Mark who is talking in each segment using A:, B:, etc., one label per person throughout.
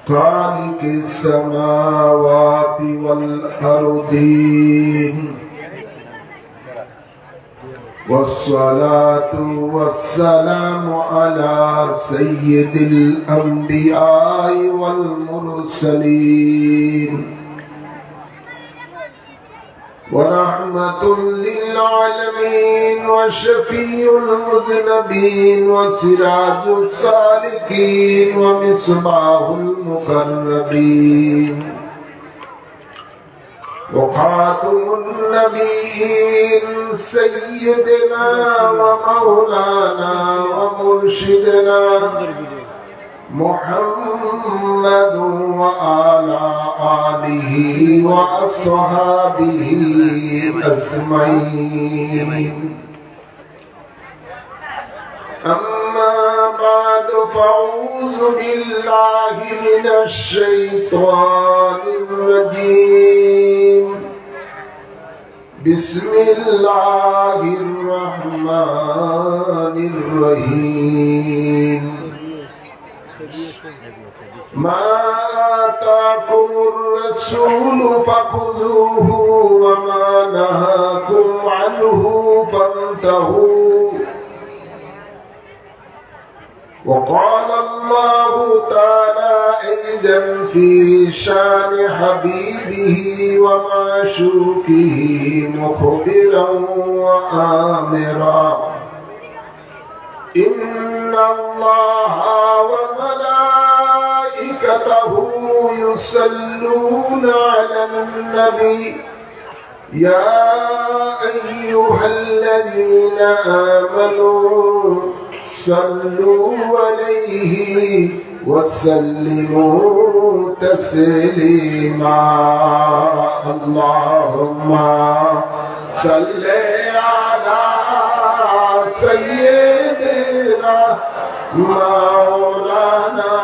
A: خالق السماوات والأرضين والصلاة والسلام على سيد الأنبياء والمرسلين ورحمة للعالمين وشفيع المذنبين وسراج السالكين ومصباح المقربين وخاتم النبيين سيدنا ومولانا ومرشدنا محمد وعلى آله وأصحابه أجمعين أما بعد فأعوذ بالله من الشيطان الرجيم بسم الله الرحمن الرحيم ما آتاكم الرسول فخذوه وما نهاكم عنه فانتهوا وقال الله تعالى أيضا في شان حبيبه ومعشوقه مخبرا وآمرا إن الله وملائكته يصلون على النبي يا أيها الذين آمنوا صلوا عليه وسلموا تسليما اللهم صل على سيدنا مولانا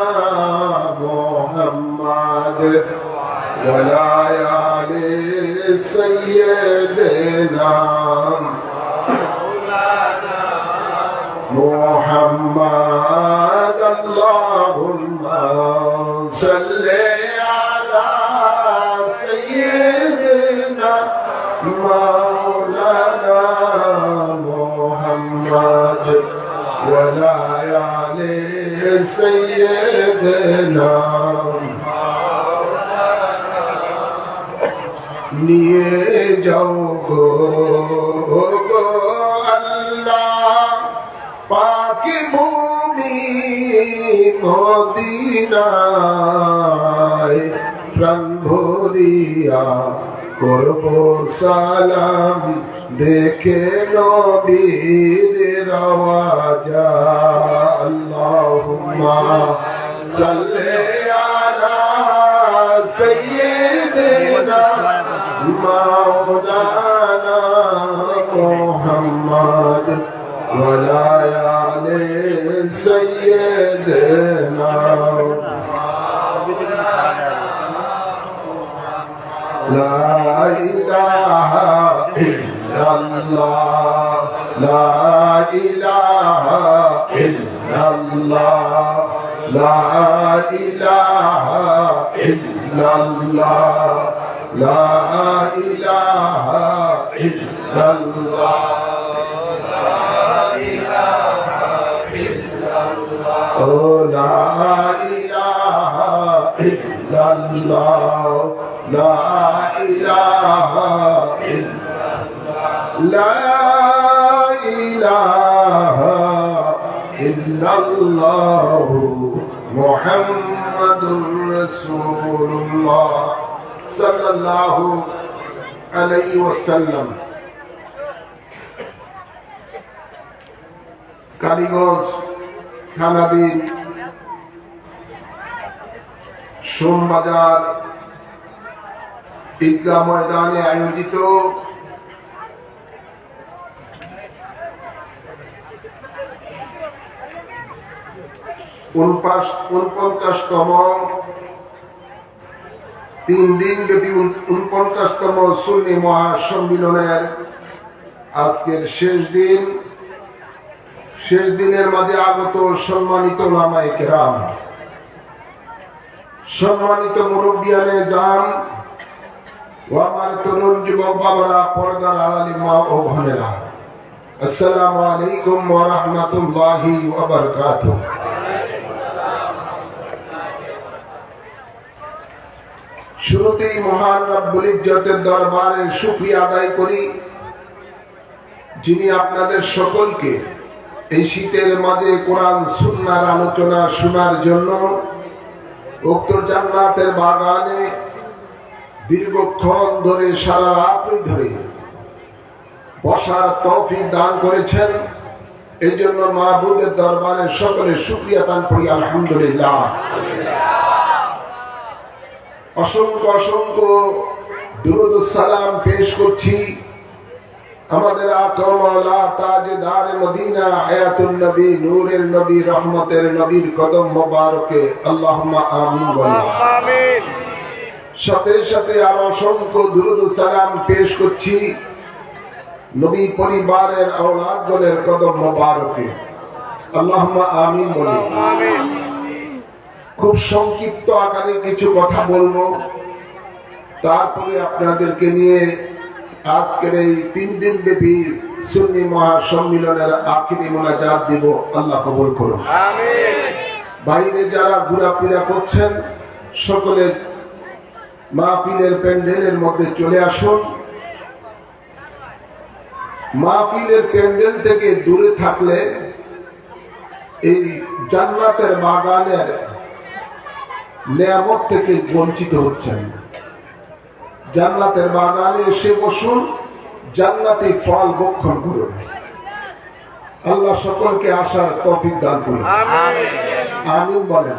A: محمد ولا آل سيدنا محمد اللهم صل على سيدنا مولانا محمد ولا آل سيدنا নিয়ে যাও গো আল্লাহ পাকি ভূমি মদিনায় প্রাণ ভরিয়া করব সালাম দেখে নবীর রওজা আল্লাহুম্মা সাল্লি আলা সাইয়্যিদিনা মাওলানা মুহাম্মদ ولا آل سيدنا لا إله إلا الله لا إله إلا الله لا إله إلا الله لا إله إلا الله لا إله إلا الله لا إله إلا الله لا إله إلا الله محمد رسول الله صلى الله عليه وسلم কালীগঞ্জ থানাধীন সোমবাজার ঈদগাহ ময়দানে আয়োজিত উনপঞ্চাশতম 3 দিন ব্যাপী 49তম সুন্নি মহাসম্মিলনের আজকের শেষ দিনের মাঝে আগত সম্মানিত উলামায়ে কেরাম, সম্মানিত মুরব্বিয়ানে জান ও আমার তরুণ যুবক বাবারা, পর্দার আড়ালে মা ও বোনেরা, আসসালামু আলাইকুম ওয়া রাহমাতুল্লাহি ওয়া বারাকাতুহু। শুরুতেই মহান রব্বুল ইজ্জতের দরবারে শুকরিয়া আদায় করি, যিনি আপনাদের সকলকে এই শীতের মাঝে কোরআন সুন্নাহর আলোচনা শোনার জন্য উক্ত জান্নাতের বাগানে দীর্ঘক্ষণ ধরে সারা রাত ধরে বসার তৌফিক দান করেছেন। এই জন্য মাহবুদের দরবারে সকলে শুকরিয়া দান করি, আলহামদুলিল্লাহ। অসংখ্য অসংখ্য দুরূদ ও সালাম পেশ করছি আমাদের আকা মাওলা তাজদার মদিনা হায়াতুন নবী নূরের নবী রহমতের নবীর কদম মোবারকে, আল্লাহুম্মা আমিন বলি। আমিন। সাথে সাথে আর অসংখ্য দুরূদ ও সালাম পেশ করছি নবী পরিবারের আওলাদগণের কদম মোবারকে, আল্লাহুম্মা আমিন বলি। আমিন। খুব সংক্ষিপ্ত আকারে কিছু কথা বলবো, তারপরে আপনাদেরকে নিয়ে আজকের এই 3 দিন ব্যাপী সুন্নি মহাসম্মিলনের আখিরি মোনাজাত দিব। আল্লাহ কবুল করুন, আমিন। বাইরে যারা ঘোরাফেরা করছেন সকলে মাহফিলের প্যান্ডেলের মধ্যে চলে আসুন। মাহফিলের প্যান্ডেল থেকে দূরে থাকলে এই জান্নাতের বাগানের নিয়ামত থেকে বঞ্চিত হচ্ছেন। জান্নাতের বাগানে এসে বসুন, জান্নাতি ফল ভক্ষণ করুন। আল্লাহ সকলকে আসার তৌফিক দান করুন, আমিন বলেন।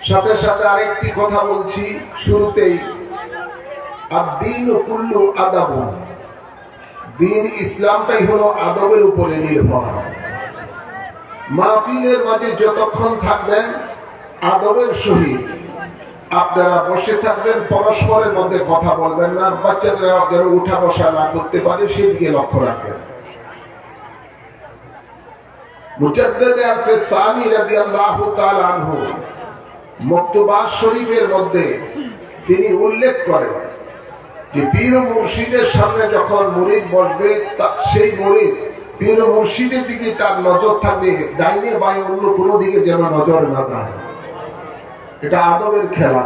A: সাথে সাথে আরেকটি কথা বলছি শুরুতেই, আদ-দীন কুল্লু আদাব। দ্বীন ইসলামটাই হলো আদবের উপরে নির্ভর। মাহফিলের মাঝে যতক্ষণ থাকবেন আদবের সহিত আপনারা বসে থাকবেন, পরস্পরের মধ্যে কথা বলবেন না, বাচ্চাদের যেন উঠা বসা না করতে পারে সেদিকে লক্ষ্য রাখবেন। মুজাদ্দিদ আল-ফিসানি রাদিয়াল্লাহু তাআলা আনহু মকতুবাত শরীফের মধ্যে তিনি উল্লেখ করেন যে পীর ও মুর্শিদের সামনে যখন মুরিদ বসবে, সেই মুরিদ পীর ও মুর্শিদের দিকে তার নজর থাকবে, ডাইনে বাঁয়ে অন্য কোনো দিকে যেন নজর না যায়। এটা আদবের খেলা।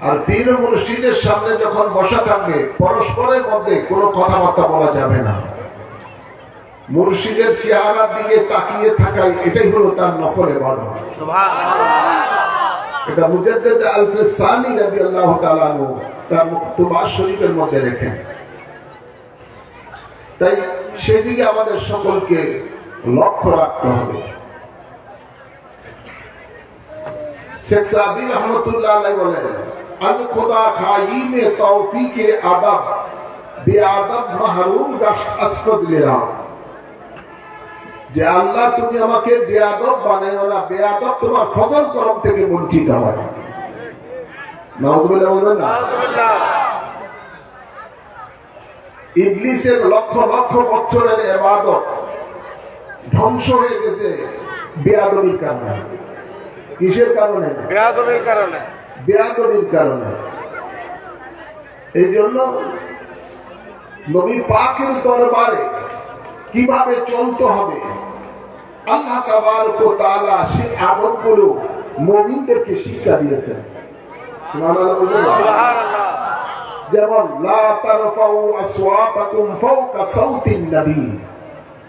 A: আর পীর ও মুর্শিদের সামনে যখন বসা থাকবে, পরস্পরের মধ্যে কোনো কথাবার্তা বলা যাবে না। মুর্শিদের চেহারার দিকে তাকিয়ে থাকাই এটাই হলো তার নফল ইবাদত। এটা মুজাদ্দিদ আল-ফিসানি রাদিয়াল্লাহু তাআলা আনহু তার মকতুবাত শরীফের মধ্যে লেখেন। তাই সেদিকে আমাদের সকলকে লক্ষ্য রাখতে হবে। শেখ সাদি রহমতুল্লাহ আলাইহি বলেন, আল খুদা খাই মে তৌফিকে আদব বেআদব মাহরুম গাশত আসফদ লিরা। যে আল্লাহ তুমি আমাকে বেয়াদব বানাইও না, বেয়াদব তোমার ফজল করম থেকে বঞ্চিত হয়। নাউযুবিল্লাহ বলবেন না। ইবলিসের লক্ষ লক্ষ বছরের ইবাদত ধ্বংস হয়ে গেছে বেয়াদবির কারণে। কিসের কারণে? বেয়াদবির কারণে। বেয়াদবির কারণে। এই জন্য নবী পাকের দরবারে কিভাবে চলতে হবে আল্লাহ তাবারক ওয়া তাআলা সেই আদবগুলো মুমিনদেরকে শিক্ষা দিয়েছেন। সুবহানাল্লাহ। যেমন লা তারফাউ আসওয়াতাকুম ফাওকা সাউতিন নবী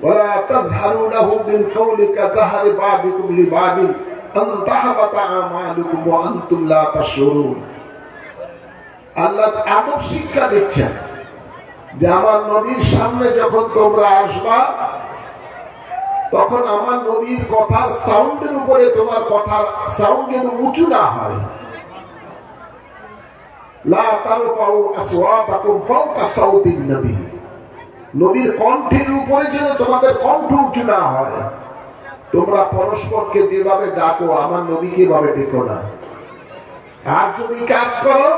A: ওয়া লা তাযহারু লাহু বিল কওলি কাযহারি বা'দিকুম লিবা'দিন আন তাহবাতা আমালুকুম ওয়া আনতুম লা তাশউরুন। আল্লাহ আদব শিক্ষা দিচ্ছেন যে আমার নবীর সামনে যখন তোমরা আসবা, তখন আমার নবীর কথার সাউন্ডের উপরে তোমার কথার সাউন্ড যেন উঁচু না হয়। লা তারফাউ আসওয়াতাকুম ফাওকা সাউতিন নবী, নবীর কণ্ঠের উপরে যেন তোমাদের কণ্ঠ উঁচু না হয়। তোমরা পরস্পরকে যেভাবে ডাকো আমার নবীকে ভাবে ডেকো না। আর যদি কাজ করো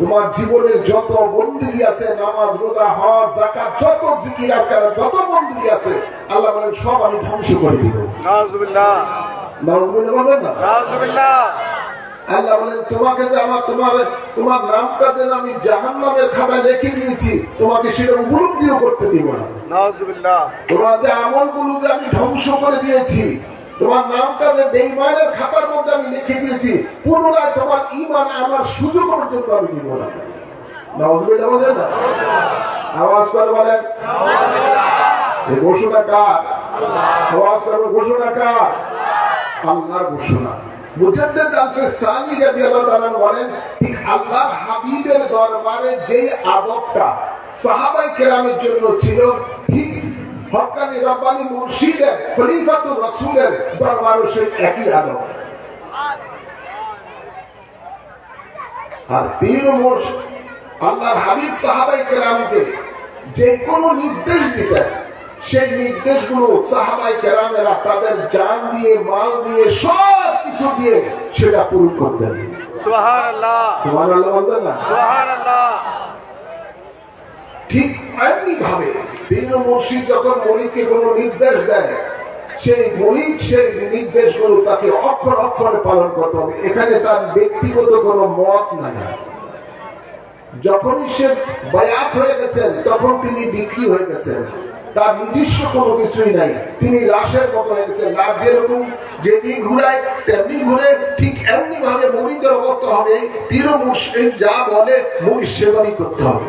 A: তোমার জীবনের যত বন্দেগী আছে, নামাজ, রোজা, হজ, যাকাত, যত জিকির আছে, যত বন্দেগী আছে, আল্লাহ বলেন সব আমি ধ্বংস করে দিব। নাউযুবিল্লাহ। নাউজুবিল্লাহ বলবেন না? আল্লাহ বলেন তোমাকে যে তোমার নামটা যেন আমি জাহান্নামের খাতায় লিখে দিয়েছি, তোমাকে সেটা উপলব্ধিও করতে দিব না। তোমার যে আমলগুলো যে আমি ধ্বংস করে দিয়েছি, তোমার নামটা যে বেঈমানের খাতার মধ্যে আমি লিখে দিয়েছি, পুনরায় তোমার ঈমান আমার সুযোগ পর্যন্ত আমি দিব না। নাউজুবিল্লাহ বলেন না? আওয়াজ করে বলেন এই ঘোষণা কার? আওয়াজ করবে ঘোষণা কার? আল্লাহর ঘোষণা। মুজাদ্দিদ আল-ফিসানি রাদিয়াল্লাহু তাআলা বলেন, ঠিক আল্লাহর হাবিবের দরবারে যে আদবটা সাহাবায়ে কেরামের জন্য ছিল, ঠিক হক্কানি রব্বানি মুর্শিদের খলিফাতুর রাসূলের দরবারে সেই একই আদব। আর পীর মুর্শিদ আল্লাহর হাবিব সাহাবায়ে কেরামকে যে কোনো নির্দেশ দিতেন, সেই নির্দেশগুলো সাহাবায়ে কেরামেরা তাদের জান দিয়ে, মাল দিয়ে, সব কিছু দিয়ে সেটা পূরণ করতেন। সুবহানাল্লাহ, সুবহানাল্লাহ বলতেন না? সুবহানাল্লাহ। ঠিক এমনি ভাবে পীর মুর্শিদ যখন মুরিদকে কোনো নির্দেশ দেয়, সেই মুরিদ সেই নির্দেশগুলো তাকে অক্ষর অক্ষরে পালন করতে হবে। এখানে তার ব্যক্তিগত কোনো মত নাই। যখনই সে বায়াত হয়ে গেছেন, তখন তিনি বিক্রি হয়ে গেছেন। তার নিজস্ব কোনো কিছুই নাই, তিনি লাশের মতো হয়ে গেছেন। লাশ যেরকম যেদিন ঘুরায় তেমনি ঘুরে, ঠিক এমনি ভাবে মুরিদের করতে হবে। পীর মুর্শিদ যা বলে মুরিদ সেবাই করতে হবে।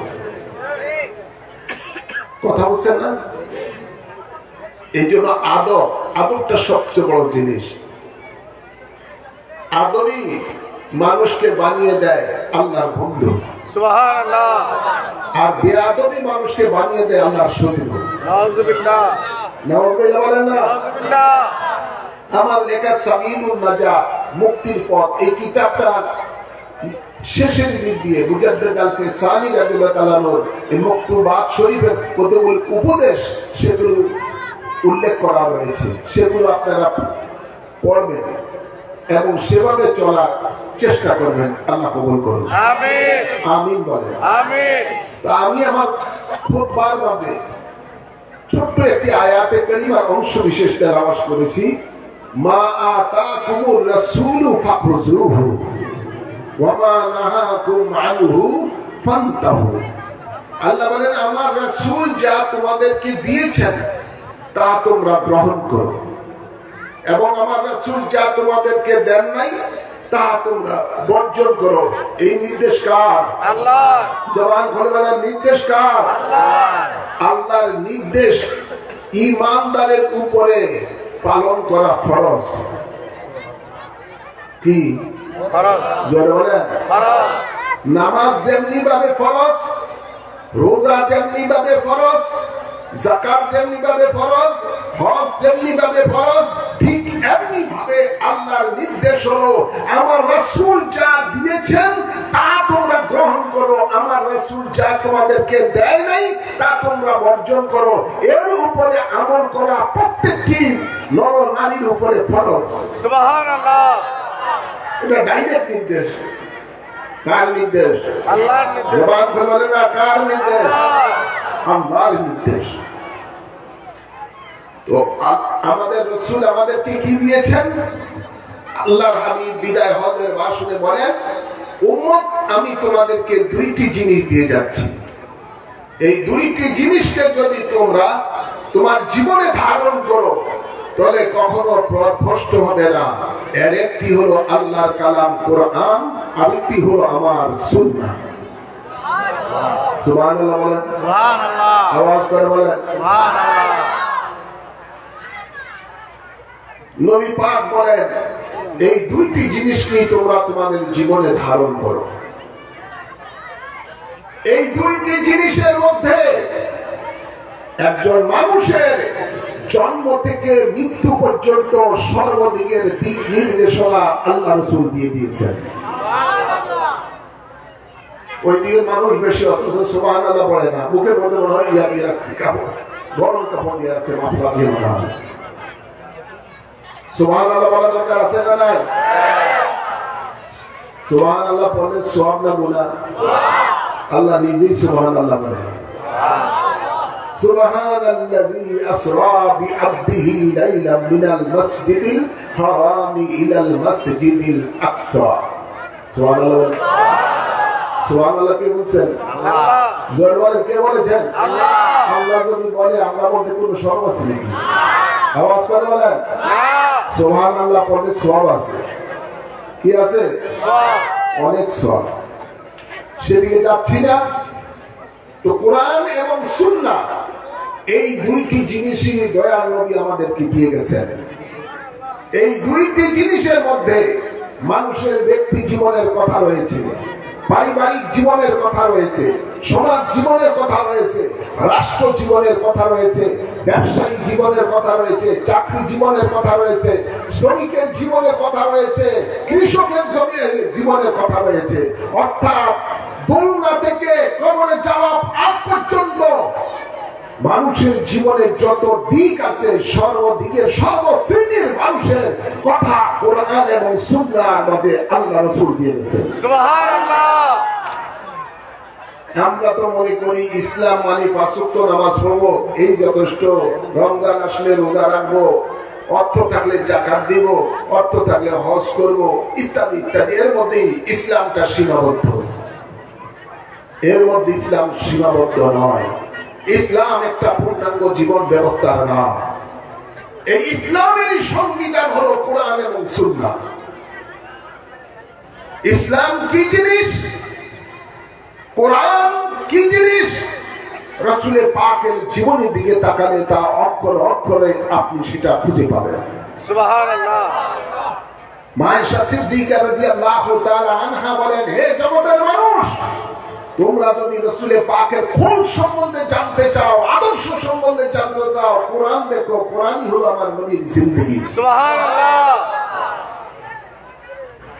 A: কথা বলছেন না? এই জন্য আদবটা সবচেয়ে বড় জিনিস। আদবই মানুষকে বানিয়ে দেয় আল্লাহর বন্ধু, সুবহানাল্লাহ। আর বেয়াদবি মানুষকে বানিয়ে দেয় আল্লাহর শত্রু। নাউজুবিল্লাহ, নাউজুবিল্লাহ বলেন না? নাউজুবিল্লাহ। আমার লেখা সাবিলুন নাজাত, মুক্তির পথ, এই কিতাবটা শেষের দিক দিয়ে মুজাদ্দিদ আল-ফিসানি রাদিয়াল্লাহু তাআলা আনহু এই মকতুবাত শরীফের কতগুলো উপদেশ সেগুলো উল্লেখ করা রয়েছে, সেগুলো আপনারা পড়বেন এবং সেভাবে চলার চেষ্টা করবেন। আল্লাহ কবুল করুন, আমিন, আমিন বলেন, আমিন। তো আমি আমার খুতবার মধ্যে ছোট্ট একটি আয়াতে কারিমার অংশ বিশেষ তেলাওয়াত করেছি। মা আতাকুমুর রাসূলু ফাখুযুহু ওয়া মা নাহাকুম আনহু ফান্তাহু। আল্লাহ বলেন, আমার রাসূল যা তোমাদেরকে দিয়েছেন তা তোমরা গ্রহণ করো, এবং আমার রাসূল যা তোমাদেরকে দেন নাই তা তোমরা বর্জন করো। এই নির্দেশ কার? আল্লাহ। জবান খুলে বলেন, নির্দেশ কার? আল্লাহ। আল্লাহর নির্দেশ ঈমানদারের উপরে পালন করা ফরজ। কি ফরজ? জোরে বলেন, ফরজ। নামাজ যেমনি ভাবে ফরজ, রোজা যেমনি ভাবে ফরজ, যাকাত যেমনি ভাবে ফরজ, হজ যেমনি ভাবে ফরজ, ঠিক এমনি ভাবে আল্লাহর নির্দেশ হলো আমার রাসূল যা দিয়েছেন তা তোমরা গ্রহণ করো, আমার রাসূল যা তোমাদেরকে দেয় নাই তা তোমরা বর্জন করো। এর উপরে আমল করা প্রত্যেকটি নর নারীর উপরে ফরজ। সুবহানাল্লাহ। এটা ডাইরেক্ট নির্দেশ। কার নির্দেশ? আল্লাহর নির্দেশ। জবান খুলে বলেন না, কার নির্দেশ? আল্লাহর নির্দেশ। তো আমাদের রাসূল আমাদেরকে কি দিয়েছেন? আল্লাহর হাবিব বিদায় হজের ভাষণে বলেন, উম্মত আমি তোমাদেরকে দুইটি জিনিস দিয়ে যাচ্ছি, এই দুইটি জিনিসকে যদি তোমরা তোমার জীবনে ধারণ করো তাহলে কখনো ভ্রষ্ট হবে না। এর একটি হলো আল্লাহর কালাম কোরআন, আরেকটি হলো আমার সুন্নাহ। সুবহানাল্লাহ বলেন, সুবহানাল্লাহ। আওয়াজ করে বলেন, সুবহানাল্লাহ। নবী পাক বলেন, এই দুইটি জিনিসকেই তোমরা তোমাদের জীবনে ধারণ করো। এই দুইটি জিনিসের মধ্যে একজন মানুষের জন্ম থেকে মৃত্যু পর্যন্ত সর্বদিকের দিক নির্দেশনা আল্লাহ রাসূল দিয়ে দিয়েছেন। ওই দিকে মানুষ বেশি, অথচ সুবহানাল্লাহ বলে না, মুখের মধ্যে মনে হয় ইয়া দিয়ে রাখছি, কাপড় গরম কাপড় দিয়ে রাখছে, মাফলা দিয়ে মনে হয়। সুবহানাল্লাহ বলা দরকার আছে না নাই? সুবহানাল্লাহ বলে সওয়াব না গুনাহ? আল্লাহ নিজেই সুবহানাল্লাহ বলে। সুবহানাল্লাযী আসরা বিআবদিহি লাইলাম মিনাল মাসজিদিল হারামি ইলাল মাসজিদিল আকসা। সুবহানাল্লাহ। সুবহানাল্লাহ কে বলছেন? আল্লাহ। জোরে বলেন, কে বলেছেন? আল্লাহ। আল্লাহ যদি বলে আমরা বলতে কোনো সওয়াব আছে নাকি? আওয়াজ করে বলেন। সুবহানাল্লাহ পড়লে সওয়াব আছে। কি আছে? সওয়াব, অনেক সওয়াব। সেদিকে যাচ্ছি না। তো কোরআন এবং সুন্নাহ এই দুইটি জিনিসই দয়ার নবী আমাদেরকে দিয়ে গেছেন। এই দুইটি জিনিসের মধ্যে মানুষের ব্যক্তি জীবনের কথা রয়েছে, পারিবারিক জীবনের কথা রয়েছে, সমাজ জীবনের কথা রয়েছে, রাষ্ট্র জীবনের কথা রয়েছে, ব্যবসায়ী জীবনের কথা রয়েছে, চাকরি জীবনের কথা রয়েছে, শ্রমিকের জীবনের কথা রয়েছে, কৃষকের জীবনের কথা রয়েছে। অর্থাৎ দুনিয়া থেকে কবরে যাওয়ার আগ পর্যন্ত মানুষের জীবনের যত দিক আছে, সর্বদিকের সর্বশ্রেণীর মানুষের কথা কোরআন এবং সুন্নাহর মধ্যে আল্লাহ রাসূল দিয়ে গেছেন। সুবহানাল্লাহ। আমরা তো মনে করি ইসলাম মানে ৫ ওয়াক্ত নামাজ পড়বো, এই যথেষ্ট। রমজান আসলে রোজা রাখবো, অর্থ থাকলে যাকাত দিব, অর্থ থাকলে হজ করব, ইত্যাদি ইত্যাদি। এর মধ্যে ইসলামটা সীমাবদ্ধ। এর মধ্যে ইসলাম সীমাবদ্ধ নয়। ইসলাম একটা পূর্ণাঙ্গ জীবন ব্যবস্থার নাম। এই ইসলামের সংবিধান হলো কোরআন এবং সুন্নাহ। ইসলাম কি জিনিস, কোরআন কি জিনিস, রাসূলের পাকের জীবনের দিকে তাকালে তা অক্ষরে অক্ষরে আপনি সেটা খুঁজে পাবেন। সুবহানাল্লাহ। মা আয়েশা সিদ্দিকা রাদিয়াল্লাহু তাআলা আনহা বলেন, হে জগতের মানুষ, তোমরা যদি রাসূলের পাকের খোঁজ সম্বন্ধে জানতে চাও, আদর্শ সম্বন্ধে জানতে চাও, কোরআন দেখো। কোরআনই হলো আমার নবীর জিন্দেগি। সুবহানাল্লাহ।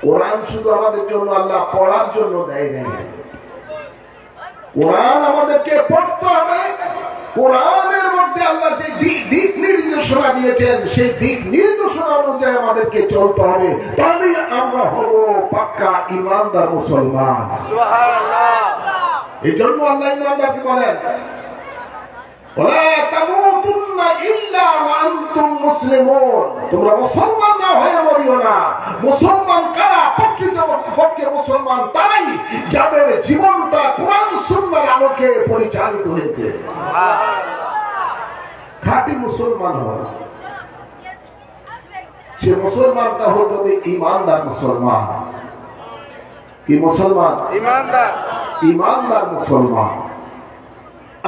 A: কোরআন শুধু আমাদের জন্য আল্লাহ পড়ার জন্য দেয় নাই। কোরআন আমাদেরকে পড়তে হবে। কোরআনের মধ্যে আল্লাহ যে দিক নির্দেশনা দিয়েছেন, সেই দিক নির্দেশনা অনুযায়ী আমাদেরকে চলতে হবে। তাহলে আমরা হব পাক্কা ঈমানদার মুসলমান। সুবহানাল্লাহ। এই জন্য আল্লাহ ইমানদারকে বলেন, ওয়ালা তামুতুন্না ইল্লা ওয়া আনতুম মুসলিমুন। তোমরা মুসলমান না হয়ে মরিও না। মুসলমান কারা? প্রকৃতপক্ষে মুসলমান তারাই যাদের জীবনটা কোরআন সুন্নাহর আলোকে পরিচালিত হয়েছে। খাঁটি মুসলমান হয়, সে মুসলমানটা হতে হবে ঈমানদার মুসলমান। কি মুসলমান? ঈমানদার। ঈমানদার মুসলমান।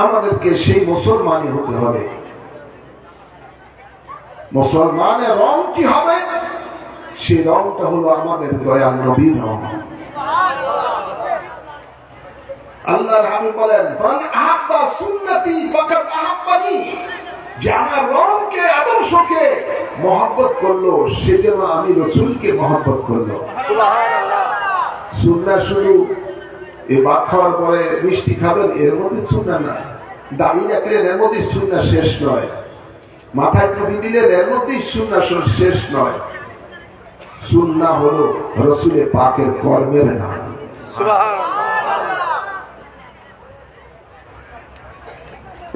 A: আমাদেরকে সেই মুসলমানই হতে হবে। মুসলমানের রং কি হবে? সেই রংটা হলো আমাদের দয়াল নবীর রং। আল্লাহর হাবিব বলেন, মান আহাব্বা সুন্নতি ফাকাদ আহাব্বানি। যে আমার রংকে, আদর্শকে মহব্বত করলো, সে যেন আমি রাসূলকে মহব্বত করলো। সুবহানাল্লাহ। সুন্নাহ শুধু এই ভাত খাওয়ার পরে মিষ্টি খাবেন, এর মধ্যে সুন্নাহ না। দাড়ি রাখলেন, এর মধ্যে সুন্নাহ শেষ নয়। মাথায় টুপি দিলেন, এর মধ্যে সুন্নাহ শেষ নয়। সুন্নাহ হলো রাসূলের পাকের কর্মের নাম। সুবহানাল্লাহ।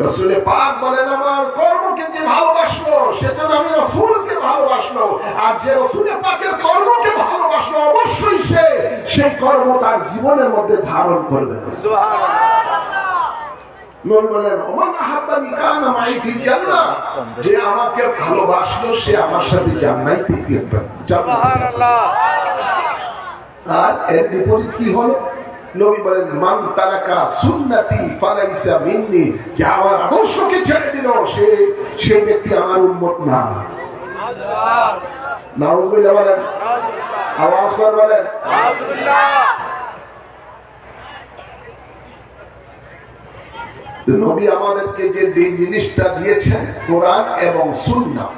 A: রাসূলের পাক বলেন, আমার কর্মকে যে ভালোবাসলো, সেজন্য আমি রাসূলকে ভালোবাসলো। আর যে রাসূলের পাকের কর্মকে ভালোবাসলো, অবশ্যই সে সেই কর্ম তার জীবনের মধ্যে ধারণ করবে। সুবহানাল্লাহ। নবী বলেন, ওমান আহাব্বানি কানা মাই ফিল জান্নাহ। যে আমাকে ভালোবাসলো, সে আমার সাথে জান্নাতে থাকবে। সুবহানাল্লাহ। আর এর বিপরীত কি হলো? নবী বলেন, মান তারাকা সুন্নতি ফালাইসা মিন্নি। যে আমার আদর্শকে ছেড়ে দিল, সেই ব্যক্তি আমার উম্মত না। নাউযুবিল্লাহ বলেন, আওয়াজ করে বলেন নাউযুবিল্লাহ। নবী আমাদেরকে যে জিনিসটা দিয়েছেন, কোরআন এবং সুন্নাহ,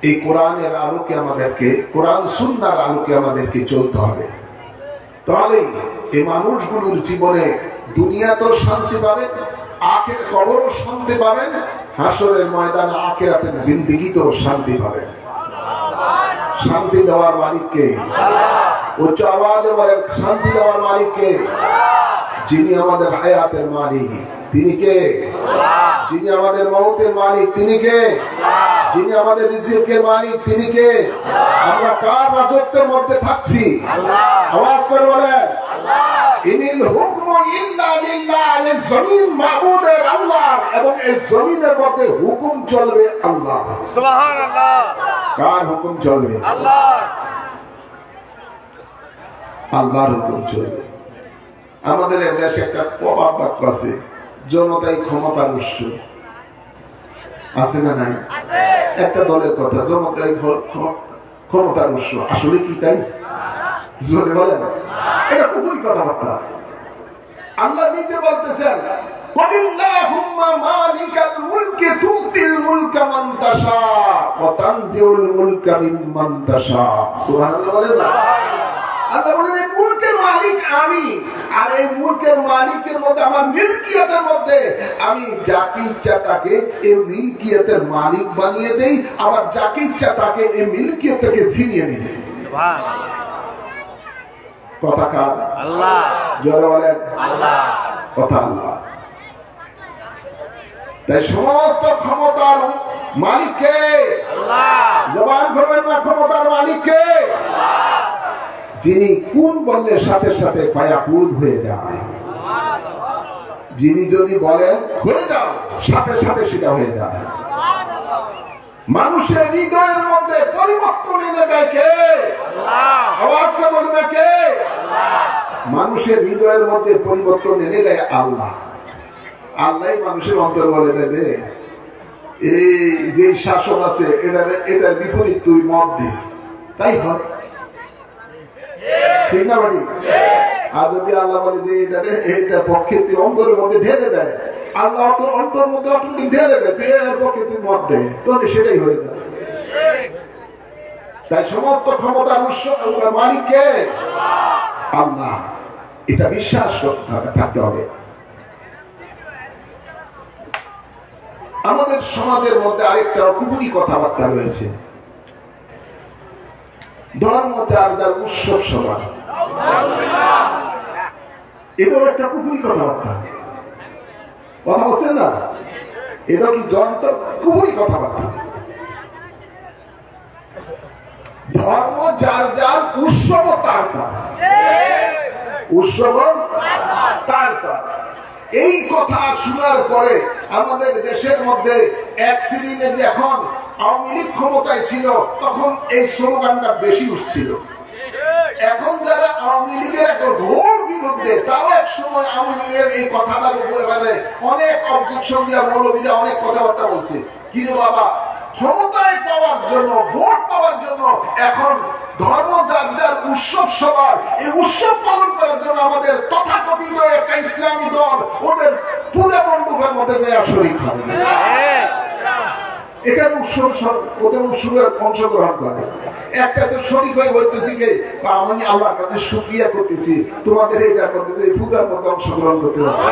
A: এই কোরআনের আলোকে আমাদেরকে, কোরআন সুন্নাহর আলোকে আমাদেরকে চলতে হবে। তাহলে এই মানুষগুলোর জীবনে দুনিয়াতেও শান্তি পাবেন, আখের কবরও শান্তি পাবেন, হাসরের ময়দান আখিরাতের জিন্দেগিতেও শান্তি পাবেন। শান্তি দেওয়ার মালিককে? উচ্চ আওয়াজে বলেন, শান্তি দেওয়ার মালিককে? যিনি আমাদের হায়াতের মালিক। তিনি কে? যিনি আমাদের মৌতের মালিক তিনি কে? যিনি আমাদের রিজিকের মালিক তিনি কে? আমরা কার রাজত্বের মধ্যে থাকছি? আওয়াজ করে বলেন ইনিল হুকমু ইল্লা লিল্লাহ। এই জমিন মাবুদের আল্লাহর, এবং এই জমিনের মধ্যে হুকুম চলবে আল্লাহ। সুবহানাল্লাহ। কার হুকুম চলবে? আল্লাহ। আল্লাহর হুকুম চলবে। আমাদের দেশে একটা প্রবাদ বাক্য আছে, জনতাই ক্ষমতার উৎস। আছে না নাই? একটা দলের কথা, জনতাই ক্ষমতার উৎস। আসলে কি তাই? জোরে বলেন। এটা খুবই কথাবার্তা। আল্লাহ নিজে বলতেছেন কুলিল্লাহুম্মা মালিকাল মুলকি তুতিল মুলকা মান তাশা ওয়া তানজিউল মুলকা মিম্মান তাশা। সুবহানাল্লাহ বলেন না? আল্লাহ বলেন এই মুলকের মালিক আমি, আর এই মুলকের মালিকের মধ্যে আমার মিলকিয়তের মধ্যে আমি যাকে ইচ্ছা তাকে এই মিলকিয়তের মালিক বানিয়ে দেই, আবার যাকে ইচ্ছা তাকে এই মিলকিয়ত থেকে ছিনিয়ে নিই। সুবহানাল্লাহ। কথা কার? আল্লাহ। জোরে বলেন আল্লাহ। কথা আল্লাহ। তাই সমস্ত ক্ষমতার মালিক কে? আল্লাহ। জবান করবেন না, ক্ষমতার মালিক কে? আল্লাহ। যিনি কোন বললে সাথে সাথে ফায়াকুন হয়ে যায়। যিনি যদি বলেন হয়ে যাও, সাথে সাথে সেটা হয়ে যায়। মানুষের হৃদয়ের মধ্যে পরিবর্তন এনে দেয় কে? আল্লাহ। আওয়াজ করে বলবে কে? আল্লাহ। মানুষের হৃদয়ের মধ্যে পরিবর্তন এনে দেয় আল্লাহ। আল্লাহ মানুষের অন্তর বলে দেবে এই যে শাসন আছে এটার বিপরীত তুই মত দে, তাই হয়। ঠিক না বাড়ি? আর যদি আল্লাহ বলে যে এটা পক্ষে তুই অন্তরের মধ্যে ঢেলে দেয়, আল্লাহ অন্তর মধ্যে অটোমেটিক ঢেলে দেয়, তুই এর পক্ষে তুই মত দে, তাহলে সেটাই হয়ে যায়। তাই সমস্ত ক্ষমতার উৎস মালিক কে? আল্লাহ। এটা বিশ্বাস থাকতে হবে। আমাদের সমাজের মধ্যে আরেকটা খুবই কথাবার্তা রয়েছে, ধর্ম যার যার উৎসব সভা। এটাও একটা খুবই কথাবার্তা। কথা বলছেন না? এটা কি জন্ম খুবই কথাবার্তা। ধর্ম যার যার উৎসব তার তার, উৎসব তার তার। এই কথা শোনার পরে আমাদের দেশের মধ্যে এক শ্রেণীর, এখন আওয়ামী লীগ ক্ষমতায় ছিল তখন এই স্লোগানটা বেশি উঠছিল। এখন যারা আওয়ামী লীগের একটা ঘোর বিরুদ্ধে, তাও এক সময় আওয়ামী লীগের এই কথাটার উপরে অনেক অবজেকশন দিয়া মৌলবীরা অনেক কথাবার্তা বলছে। কিন্তু বাবা, ক্ষমতায় পাওয়ার জন্য, ভোট পাওয়ার জন্য এখন ধর্ম যার যার উৎসব সবার, এই উৎসব পালন করার জন্য আমাদের তথাকথিত একটা ইসলামী দল ওদের পূজা মণ্ডপের মধ্যে যায় শরীক হয়। এখানে উৎসব ওদের উৎসবে অংশগ্রহণ করে। একটা তো শরীক হয়ে বলতেছি যে আমি আল্লাহর কাছে শুকরিয়া করতেছি তোমাদের এটার মধ্যে পূজার মধ্যে অংশগ্রহণ করতে পারছি।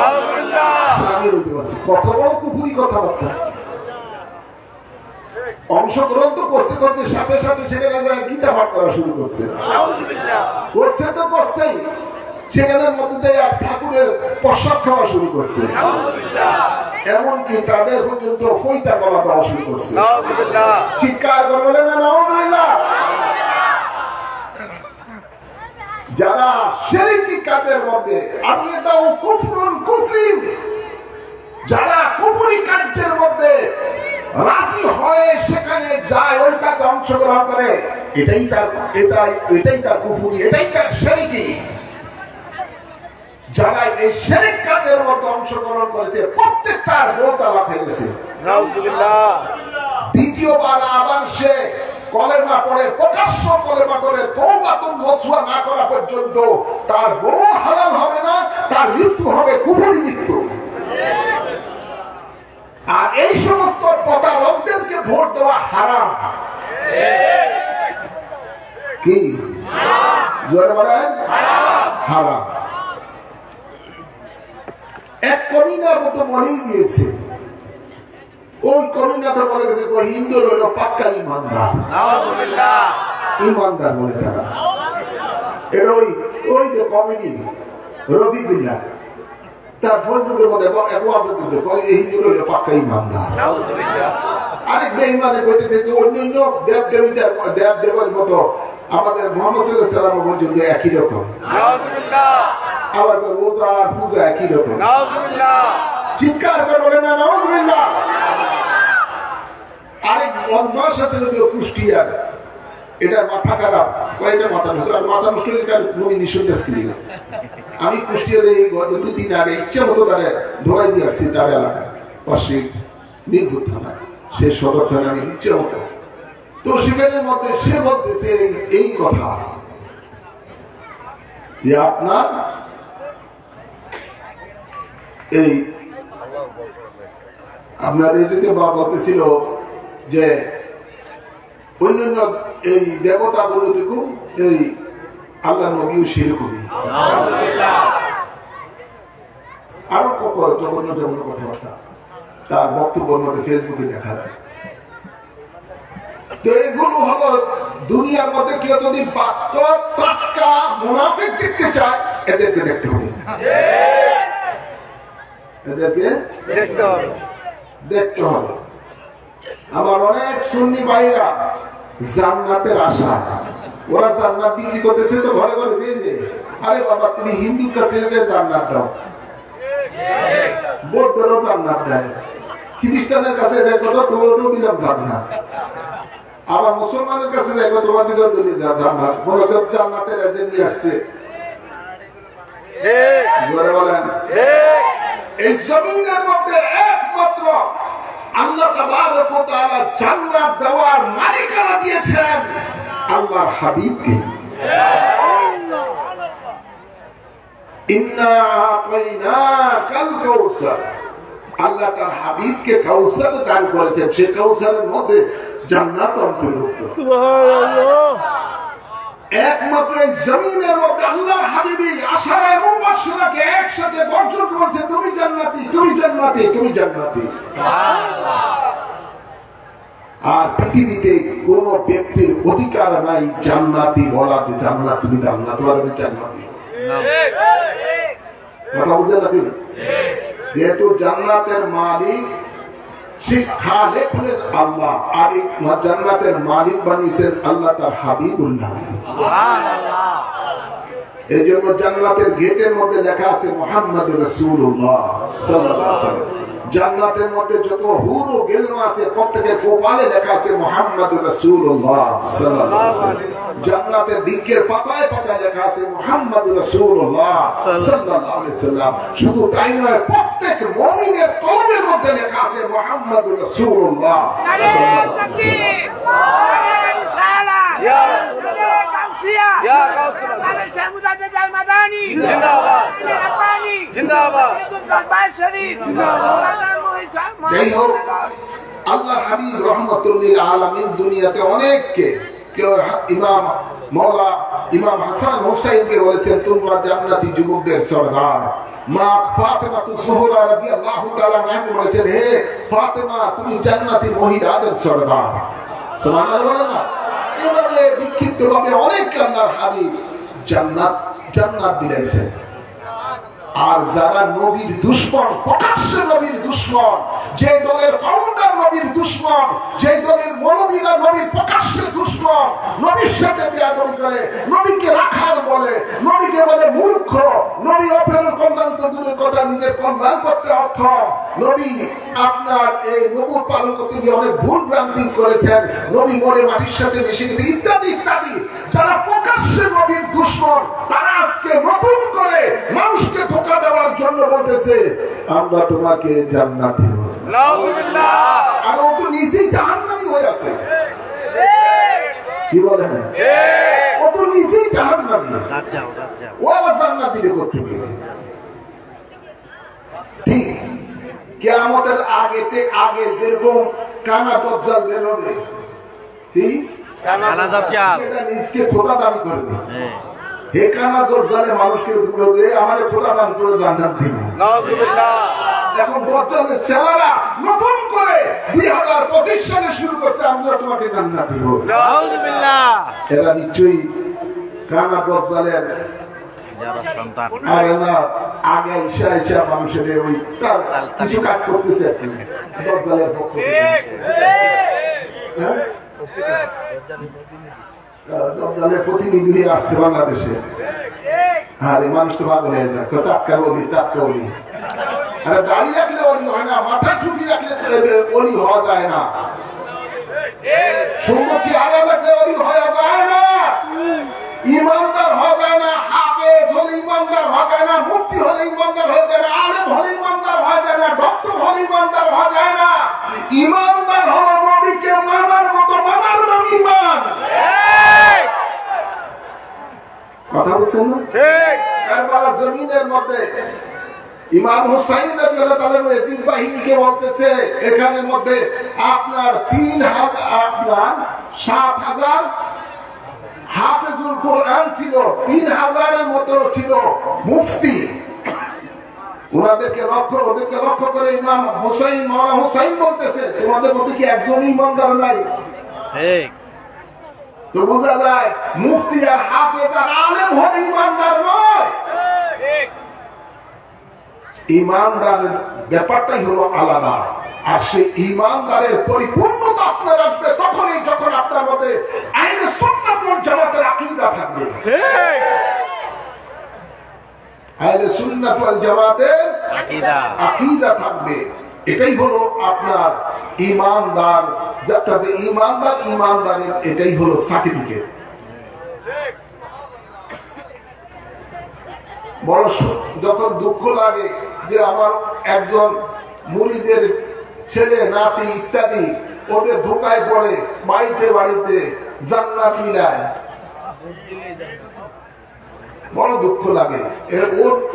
A: আমি বলতে পারছি কত বড় কুফুরি কথাবার্তা। অংশগ্রহণ তো করছে করছে, সাথে সাথে সেখানে গীতা পাঠ করা শুরু করছে, করছে তো করছেই, সেখানের মধ্যে ঠাকুরের প্রসাদ খাওয়া শুরু করছে, এমনকি তাদের পর্যন্ত ফইতা করা দেওয়া শুরু করছে। চিৎকার করবে না নাউযুবিল্লাহ। যারা শিরকি কাজের মধ্যে আপনি দাও কুফরুন কুফরিন, যারা কুফরি কাজের মধ্যে রাজি হয়ে সেখানে যায়, ওই কাজে অংশগ্রহণ করে, এটাই তার কুফরি, এটাই তার শিরকি। যারা এই শিরক কাজের মধ্যে অংশগ্রহণ করেছে প্রত্যেকটার বউ তালাক হয়ে গেছে। নাউযুবিল্লাহ। দ্বিতীয়বার আবার সে কলেমা পড়ে, প্রকাশ্য কলেমা করে তওবাতুন নসুহা না করা পর্যন্ত তার বউ হালাল হবে না, তার মৃত্যু হবে কুফরি মৃত্যু। আর এই সমস্ত প্রতারকদেরকে ভোট দেওয়া হারাম। কি জোরে বলেন? হারাম। এক কমিনার মতো মনেই দিয়েছে, ওই কমিনা তো বলে গেছে হিন্দুর হলো পাক্কা ইমানদার, ইমানদার বলে তারা। এর ওই যে কমিটি রবিগুল্লা, তার ফজলুরের মধ্যে এই জন্য পাক্কা ইমানদার। আরেক বেঈমানে কইতেছে যে অন্যান্য দেব দেবের মতো আমাদের মুহাম্মদ সাল্লাল্লাহু আলাইহি ওয়াসাল্লাম পর্যন্ত একই রকম। আবার রোজা আর পূজা একই রকম। চিৎকার করে বলে না নাউজুবিল্লাহ। আরেক বদমাশ সাথে যদি কুষ্টিয়ার এটার মাথা খারাপ, কয়েকটা মাথা নষ্ট, আর মাথা নষ্ট হলে তার নবী নিঃসন্দেশ কিনি না। আমি কুষ্টিয়ার এই গত 2-3 আগে ইচ্ছা মতো তারা ধরাই দিয়ে আসছি তার এলাকায় পাশে নির্ভুত থানায়, সে সদর থানায় আমি ইচ্ছা মতো। তো সেখানের মধ্যে সে বলতেছে এই কথা যে আপনার এই দিকে বলতেছিল যে অন্যান্য এই দেবতা গুলো দেখুন এই আল্লাহ নবীও সেরকমই। আরো জঘন্য কথাবার্তা তার বক্তব্যের মধ্যে ফেসবুকে দেখা যায়। তো এগুলো হলো দুনিয়ার মধ্যে কেউ যদি বাস্তব টাটকা মুনাফিক দেখতে চায় এদেরকে দেখতে হবে, এদেরকে দেখতে হবে। আমার অনেক সুন্নি ভাইরা জান্নাতের আশা, ওরা জান্নাত বিক্রি করতেছে তো ঘরে ঘরে যে আরে বাবা তুমি হিন্দুর কাছে জান্নাত দাও, বৌদ্ধেরও জান্নাত দেয়, খ্রিস্টানের কাছে দেখো তো তোমারও দিলাম জান্নাত, আবার মুসলমানের কাছে দেখো তোমার দিলেও দিলি জান্নাত। মনে কর জান্নাতের এজেন্ট নিয়ে আসছে। বলেন এই জমিনের মধ্যে একমাত্র আল্লাহ তাবারক ওয়া তাআলা জান্নাত দেওয়ার মালিকানা দিয়েছেন আল্লাহর হাবিবকে। ইন্না আতাইনাকাল কাউসার, আল্লাহ তার হাবিবকে কাউসার দান করেছেন, সে কাউসারের মধ্যে জান্নাত অন্তর্ভুক্ত। সুবহানাল্লাহ। একমাত্র জমিনের মধ্যে আল্লাহর হাবিবি আশারা এবং বাসনাকে একসাথে বর্জন করেছে, তুমি জান্নাতি, তুমি জান্নাতি, তুমি জান্নাতি। আর পৃথিবীতে কোন ব্যক্তির অধিকার নাই জান্নাতি বলা, যে জান্নাত তুমি জান্নাত আমি জান্নাতি। কথা বুঝলেন নাকি? যেহেতু জান্নাতের মালিক খালেক হলেন আল্লাহ, আর এই জান্নাতের মালিক বানিয়েছেন আল্লাহ তার হাবিবুল্লাহ। এই জন্য জান্নাতের গেটের মধ্যে লেখা আছে মুহাম্মাদুর রাসূলুল্লাহ সাল্লাল্লাহু আলাইহি ওয়াসাল্লাম। জান্নাতের মধ্যে যত হুর ও গেলমা আছে প্রত্যেকের কপালে লেখা আছে মুহাম্মাদুর রাসূলুল্লাহ সাল্লাল্লাহু আলাইহি ওয়াসাল্লাম। জান্নাতের দিকের পাতায় পাতায় লেখা আছে মুহাম্মাদুর রাসূলুল্লাহ সাল্লাল্লাহু আলাইহি ওয়াসাল্লাম। শুধু তাই নয়, প্রত্যেক মুমিনের কলবের মধ্যে লেখা আছে মুহাম্মাদুর রাসূলুল্লাহ সাল্লাল্লাহু আলাইহি যাই হোক, আল্লাহ হাবিব রাহমাতুল লিল আলামিন দুনিয়াতে অনেককে, কেউ ইমাম হাসান হুসাইনকে বলেছেন তোমরা জান্নাতি যুবকদের সরদার। মা ফাতেমা জোহরা রাদিয়াল্লাহু তাআলা আনহা বলেছেন হে ফাতেমা তুমি জান্নাতি মহিলাদের সরদার। সুবহানাল্লাহ বলেন না? এভাবে বিক্ষিপ্তভাবে অনেক আল্লাহর হাবিব জান্নাত বিলাইছেন। আর যারা নবীর দুশমন, প্রকাশ্যে নবীর দুশমন, যে দলের ফাউন্ডার নবীর দুশমন, যে দলের মৌলবীরা নবীর প্রকাশ্যে দুশমন, নবীর সাথে বেয়াদবি করে, নবীকে রাখাল বলে, নবীকে বলে মূর্খ, নবী অপরের কল্যাণ তো দূরের কথা নিজের কল্যাণ করতে অক্ষম, নবী আপনার এই নবুয়ত পালন করতে গিয়ে অনেক ভুল ভ্রান্তি করেছেন, নবী মরে মাটির সাথে মিশে গেছে ইত্যাদি ইত্যাদি। যারা প্রকাশ্যে নবীর দুশমন, তারা আজকে নতুন করে মানুষকে ধোঁকা দেওয়ার জন্য বলতেছে আমরা তোমাকে জান্নাত দেব। আর ও তো নিজেই জাহান্নামী হয়ে আছে। কি বলেন? ও তো নিজেই জাহান্নামী, ও আবার জান্নাত দিবে কোথেকে? ঠিক কিয়ামতের আগে যেরকম কানা দজ্জাল বের হবে, ঠিক নিজকে খোদা দাবি করবে, হে কানা দজ্জালে মানুষকে দুটো দিয়ে আমার খোদা দান করে জান্নাত দিবে। এখন দজ্জালের ছেলেরা নতুন করে 2025 সালে শুরু করছে আমরা তোমাকে জান্নাত দিব। এরা নিশ্চয়ই কানা দজ্জালের আরে না, আগে ঈশা ঈশা মানুষের ওই তার কিছু কাজ করতেছে দজ্জালের পক্ষ থেকে। দজ্জালের প্রতিনিধি হয়ে আসছে বাংলাদেশে। আরে মানুষ তো পাগল হয়ে যায়, টাটকা বলি টাটকা বলি। আরে দাঁড়িয়ে রাখলে অলি হয় না, মাথায় টুপি রাখলে অলি হওয়া যায় না, সুন্দর চেহারা রাখলে অলি হওয়া যায় না, ইমানদার হওয়া যায় না, হাফেজ হলে ইমানদার হওয়া যায় না, মুফতি হলে ইমানদার হয়ে যায় না, আলেম হলে ইমানদার হওয়া যায় না, ডক্টর হলে ইমানদার হওয়া যায় না। ইমানদার হওয়া নবীকে মানার মতো মানার নাম ইমান। কথা বলছেন না? কারবালা জমিনের মধ্যে ইমাম হুসাইন রাদিয়াল্লাহু তাআলা ইয়াজিদ বাহিনীকে বলতেছে, এখানের মধ্যে আপনার 7,000 হাফেজুল কোরআন ছিল, 3,000-এর মতো ছিল মুফতি। ওদেরকে লক্ষ্য করে ইমাম হুসাইন মাওলানা হুসাইন বলতেছে, তোমাদের মধ্যে কি একজনই ইমানদার নাই? ঠিক তো বোঝা যায় মুফতি আর হাফেজ আর আলেম হলে ইমানদার নয়। ইমানদারের ব্যাপারটাই হলো আলাদা। আর সেই ইমানদারের পরিপূর্ণতা আপনার আসবে তখনই যখন আপনার মধ্যে আহলে সুন্নাত ওয়াল জামাতের আকীদা থাকবে। আহলে সুন্নাত ওয়াল জামাতের আকীদা থাকবে। এটাই হলো আপনার ইমানদার। যাতে ইমানদারের এটাই হলো সার্টিফিকেট। বড় যখন দুঃখ লাগে যে আমার একজন মুরিদের ছেলে নাতি ইত্যাদি ওদের ধোকায় পড়ে বাড়িতে জান্নাত মিলায়, বড় দুঃখ লাগে।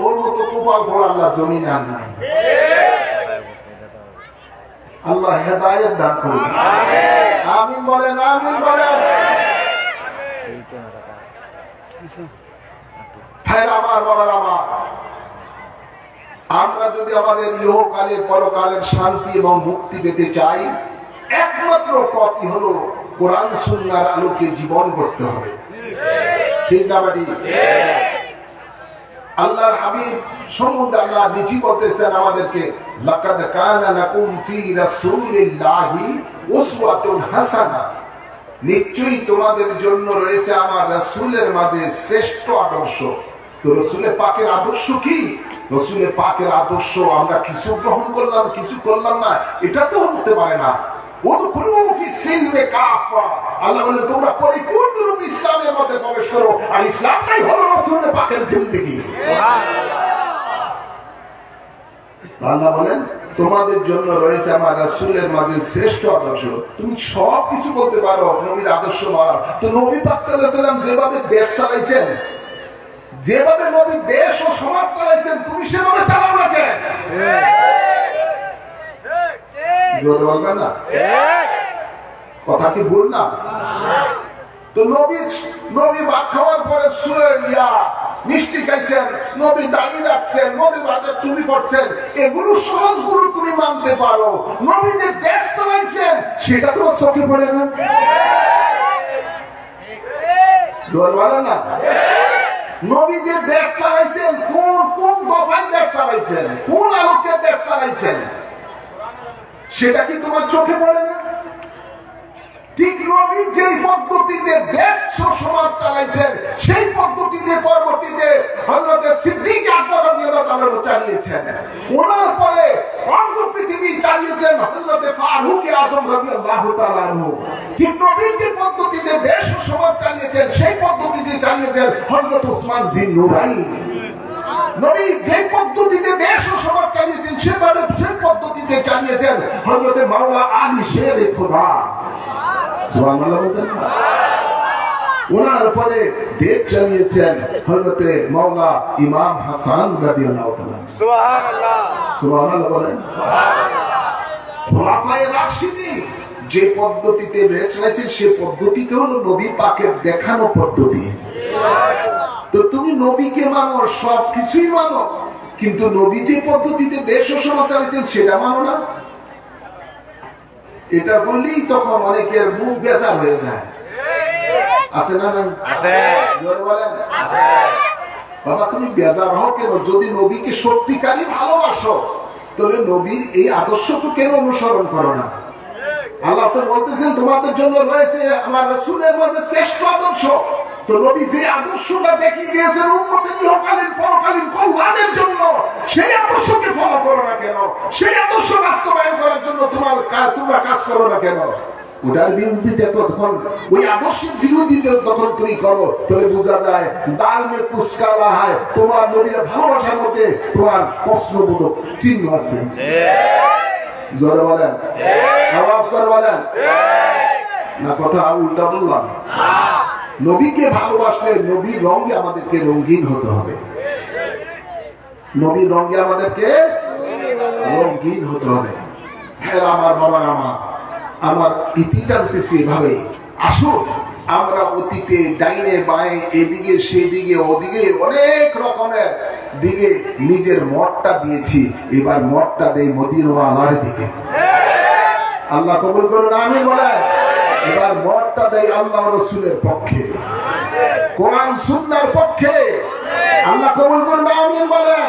A: ওর মতো কপাল পড়া আল্লাহ জমিন আর নাই। আল্লাহ হেদায়েত দান করুন। আমিন বলেন, আমিন বলেন। আমার বাবার আমার, আমরা যদি আমাদের ইহকালের পরকালের শান্তি এবং মুক্তি পেতে চাই, একমাত্র পথই হলো কোরআন সুন্নাহর আলোকে জীবন করতে হবে। ঠিক না বাড়ি? আল্লাহর হাবিব সম্বন্ধে আল্লাহ নিজে বলতেছেন আমাদেরকে, লাকাদ কানা লাকুম ফি রাসূলিল্লাহি উসওয়াতুন হাসানাহ, নিশ্চয়ই তোমাদের জন্য রয়েছে আমার রাসূলের মাঝে শ্রেষ্ঠ আদর্শ। তো রসুলের পাকের আদর্শ কি? রসুলের পাকের আদর্শ আমরা কিছু গ্রহণ করলাম কিছু করলাম না, এটা তো হতে পারে না। আল্লাহ বলেন তোমরা পরিপূর্ণরূপে ইসলামের মধ্যে প্রবেশ করো, আর ইসলামটাই হলো রসুলের পাকের জিন্দেগি। আল্লাহ বলেন তোমাদের জন্য রয়েছে আমার রাসূলের মাঝে শ্রেষ্ঠ আদর্শ। তুমি সব কিছু বলতে পারো নবীর আদর্শ বলা, তো নবী পাক সাল্লাল্লাহু আলাইহি ওয়াসাল্লাম যেভাবে দেশ চালাইছেন, যেভাবে নবী দেশ ও সমাজ চালাইছেন, তুমি সেভাবে চালাও না কেন? জোরে বলবেন না? কথা কি ভুল না? তো নবী ভাত খাওয়ার পরে শুয়ে মিষ্টি খাইছেন, নবী দাঁড়িয়ে রাখছেন, নবী বাজার তুমি করছেন, এগুলো সহজগুলো তুমি মানতে পারো। নবী যে দেশ চালাইছেন সেটা তোমার চোখে পড়ে না? জোরে বলেন না? নবী যে দেশ চালাইছেন, কোন দফায় দেশ চালাইছেন, কোন আলোকে দেশ চালাইছেন, সেটা কি তোমার চোখে পড়ে না? ঠিক নবী যেই পদ্ধতিতে দেশ সমাজ চালাইছেন, সেই পদ্ধতিতে পরবর্তীতে হযরত সিদ্দিক আকবর রাদিয়াল্লাহু তাআলা চালিয়েছেন। ওনার পরে অর্ধ পৃথিবী চালিয়েছেন হযরত ফারুক আযম রাদিয়াল্লাহু তাআলা আনহু। ঠিক নবী যে পদ্ধতিতে দেশ সমাজ চালিয়েছেন, সেই পদ্ধতিতে চালিয়েছেন হযরত উসমান জিন্নুরাইন। নবী যে পদ্ধতিতে দেশ ও সমাজ চালিয়েছেন, সেভাবে সেই পদ্ধতিতে চালিয়েছেন হযরত মাওলা আলী শেরে খোদা। সুবহানাল্লাহ বলতেন না? ওনার পরে দেশ চালিয়েছেন হযরত মাওলা ইমাম হাসান রাদিয়াল্লাহু তাআলা। সুবহানাল্লাহ, সুবহানাল্লাহ বলেন। খোলাফায়ে রাশিদিন যে পদ্ধতিতে দেশ চালিয়েছেন, সেই পদ্ধতিতে হলো নবী পাকের দেখানো পদ্ধতি। তো তুমি নবীকে মানো, সব কিছুই মানো, কিন্তু নবী যে পদ্ধতিতে দেশ ও সমাজ চালিয়েছেন সেটা মানো না। এটা বললেই তখন অনেকের মুখ বেজার হয়ে যায়। আছে না? নাই? আছে। জোরে বলেন। আছে। বাবা তুমি বেজার হও কেন? যদি নবীকে সত্যিকারই ভালোবাসো তবে নবীর এই আদর্শ তো কেন অনুসরণ করো না? আল্লাহ তো বলতেছেন তোমাদের জন্য রয়েছে আমার রাসূলের মধ্যে শ্রেষ্ঠ আদর্শ। তো নবী যে আদর্শটা দেখিয়ে দিয়েছেন উম্মতের ইহকালীন পরকালীন কল্যাণের জন্য, সেই আদর্শকে ফলো করো না কেন? সেই আদর্শ বাস্তবায়ন করার জন্য তোমরা কাজ করো না কেন? ওটার বিরোধিতা তখন, ওই আদর্শের বিরোধিতা যখন তুমি করো তাহলে বোঝা যায় ডাল মে কুসকালা হয়, তোমার নবীর ভালোবাসার মধ্যে তোমার প্রশ্নবোধক চিহ্ন আছে। জোরে বলেন, আওয়াজ করে বলেন না, কথা উল্টা বললাম? নবীকে ভালোবাসলে নবীর রঙে আমাদেরকে রঙিন হতে হবে। নবীর রঙে আমাদেরকে রঙিন হতে হবে। হ্যাঁ আমার বাবার, আমার ইতি টানতেছি এভাবে। আসুন আমরা অতীতে ডাইনে বাঁয়ে এদিকে সেদিকে ওদিকে অনেক রকমের দিকে নিজের মতটা দিয়েছি, এবার মতটা দেই মদিনাওয়ালার দিকে। আল্লাহ কবুল করুন, আমিন বলেন। এবার মতটা দেই আল্লাহ রাসূলের পক্ষে, কোরআন সুন্নাহর পক্ষে। আল্লাহ কবুল করুন, আমিন বলেন।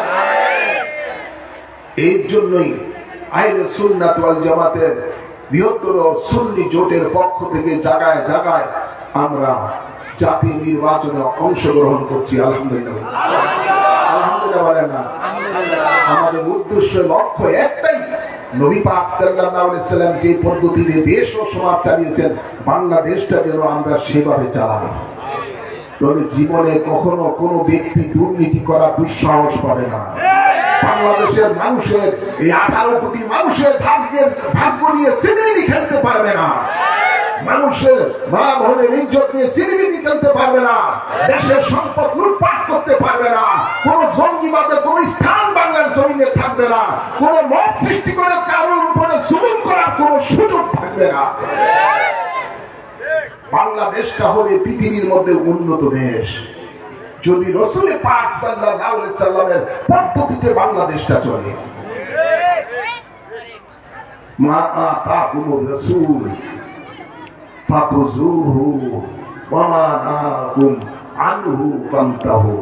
A: এই জন্যই আহলে সুন্নাত ওয়াল জামাতের বৃহত্তর সুন্নি জোটের পক্ষ থেকে জায়গায় জায়গায় আমরা জাতীয় নির্বাচনে অংশগ্রহণ করছি। আলহামদুলিল্লাহ, আলহামদুলিল্লাহ বলেন না। আমাদের উদ্দেশ্য লক্ষ্য একটাই, নবী পাক সাল্লাল্লাহু আলাইহি সাল্লাম যে পদ্ধতিতে দেশ ও সমাজ চালিয়েছেন, বাংলাদেশটা যেন আমরা সেভাবে চালাই। তবে জীবনে কখনো কোনো ব্যক্তি দুর্নীতি করা দুঃসাহস করে না। বাংলাদেশের মানুষের এই 18 কোটি মানুষের ভাগ্য নিয়ে সিনেমিনি খেলতে পারবে না। মানুষের মা বোনের ইজ্জত নিয়ে সিনেমিনি খেলতে পারবে না। দেশের সম্পদ লুটপাট করতে পারবে না। কোন জঙ্গিবাদের কোন স্থান বাংলার জমিনে থাকবে না। কোন মত সৃষ্টি করে কারোর উপরে জুলুম করার কোন সুযোগ থাকবে না। বাংলাদেশটা হবে পৃথিবীর মধ্যে উন্নত দেশ যদি রাসূল পাক সাল্লাল্লাহু আলাইহি সাল্লামের পদ্ধতিতে বাংলাদেশটা চলে। মা আতাকুমুর রাসূল ফাকুযুহু ওয়া মা নাহাকুম আনহু ফান্তাহু।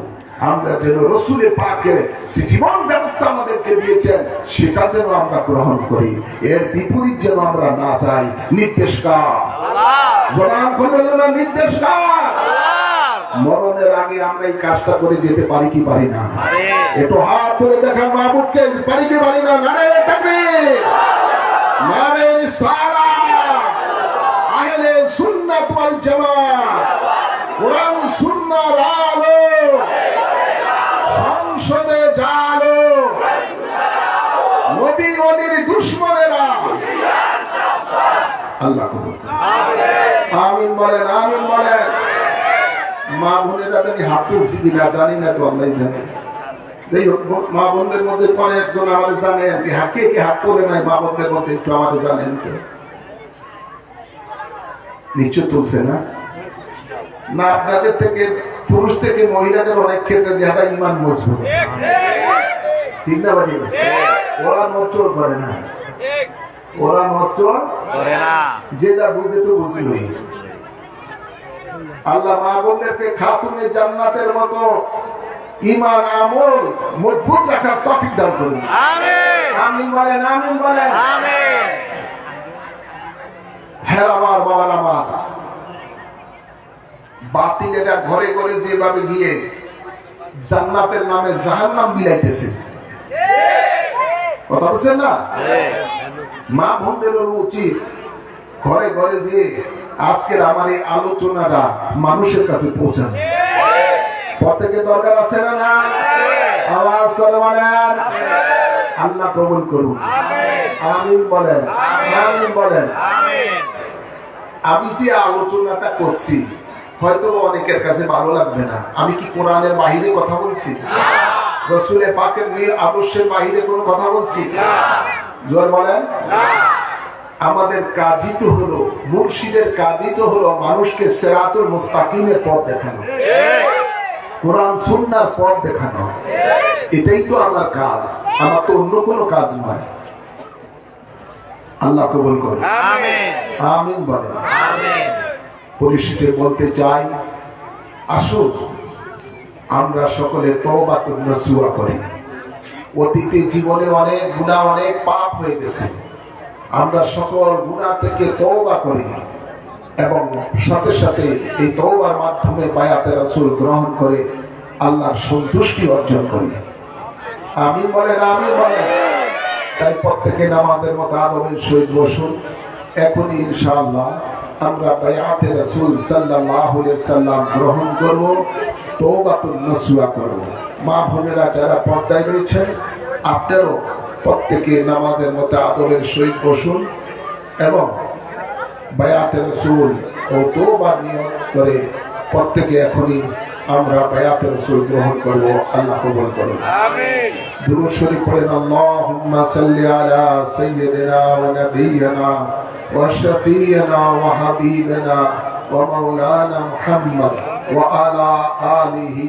A: আমরা যেন রাসূলের পাকের যে জীবন ব্যবস্থা আমাদেরকে দিয়েছেন সেটা যেন আমরা গ্রহণ করি, এর বিপরীত যেন আমরা না চাই। নির্দেশ কার? জবান খুলে বলুন, নির্দেশ কার? মরণের আগে আমরা এই কাজটা করে যেতে পারি কি পারি না? একটু হাত ধরে দেখা মাহবুবকে, পারি কি পারি না? নারে তাকবীর, নারে রিসালাত। আহলে সুন্নাত ওয়াল জামাত কোরআন সুন্নাহর আলো সংসদে জালো, নবী ওলির দুশমনেরা আল্লাহ কবুল করুন। আমিন বলেন, আমিন বলেন। মা বোনেরা জানি হাত তুলছি কিনা জানি না, তো আল্লাহ জানে। যাই হোক, মা বোনদের মধ্যে পরে একজন আমাদের জানেন কি কে কে হাত তোলে নাই? মা বোনদের মধ্যে একটু আমাদের জানেন কে? নিশ্চয় তুলছে না? না, আপনাদের থেকে পুরুষ থেকে মহিলাদের অনেক ক্ষেত্রে দেখা ইমান মজবুত, ঠিক না? বাড়ি ওরা নচল করে না, ওরা নচল করে না, যেটা বুঝে তো বুঝলই। আল্লাহ মা বোনদেরকে খাতুনে জান্নাতের মতো ঈমান আমল মজবুত রাখার তৌফিক দান করুন। আমিন, আমিন বলেন, আমিন বলেন। আমিন। হ্যাঁ আমার বাবার, আমার বাতিলেরা ঘরে ঘরে যেভাবে গিয়ে জান্নাতের নামে জাহান্নাম বিলাইতেছে, কথা বলছেন না? মা বোনদেরও উচিত ঘরে ঘরে যে আজকের আমার এই আলোচনাটা মানুষের কাছে পৌঁছানো। প্রত্যেকের দরকার আছে না? না, আওয়াজ করে বলেন। আল্লাহ কবুল করুন, আমিন বলেন, আমিন বলেন। আমি যে আলোচনাটা করছি হয়তো অনেকের কাছে ভালো লাগবে না। আমি কি কোরআনের বাহিরে কথা বলছি? রাসূলের পাকের আদর্শের বাহিরে কোনো কথা বলছি? জোর বলেন। আমাদের কাজই তো হলো, মুর্শিদের কাজই তো হলো মানুষকে সিরাতুল মুস্তাকিমের পথ দেখানো, কোরআন সুন্নাহর পথ দেখানো। এটাই তো আমার কাজ, আমার তো অন্য কোনো কাজ নয়। আল্লাহ কবুল করুন, আমিন, আমিন বলেন। পরিশেষে বলতে চাই, আসুন আমরা সকলে তওবাতুন নসুহা করি। অতীতে জীবনে অনেক গুনাহ অনেক পাপ হয়ে গেছে, আমরা সকল গুনাহ থেকে তওবা করি এবং সাথে সাথে এই তওবার মাধ্যমে বায়াতে রাসূল গ্রহণ করে আল্লাহর সন্তুষ্টি অর্জন করি। আমিন বলেন, আমিন বলেন। তাই প্রত্যেকে নামাজের মতো আদবের সহিত বসুন। এখনই ইনশাআল্লাহ আমরা বায়াতে রাসূল সাল্লাল্লাহু আলাইহি সাল্লাম গ্রহণ করব, তওবাতুন নসুহা করব। মা বোনেরা যারা পর্দায় রয়েছেন, আপনারাও প্রত্যেকে নামাজের মতো আদবের সহিত বসুন এবং বায়াতে রাসূল ও তওবার নিয়ত করে প্রত্যেকে এখনই আমরা বায়াতে রাসূল গ্রহণ করব। আল্লাহ কবুল করুন, আমিন। দুরূদ শরীফ পড়েন। আল্লাহুম্মা সাল্লি আলা সাইয়্যিদিনা ওয়া নাবিয়িনা ওয়া শাফিয়িনা ওয়া হাবিবিনা ওয়া মাওলানা মুহাম্মদ ওয়া আলা আলিহি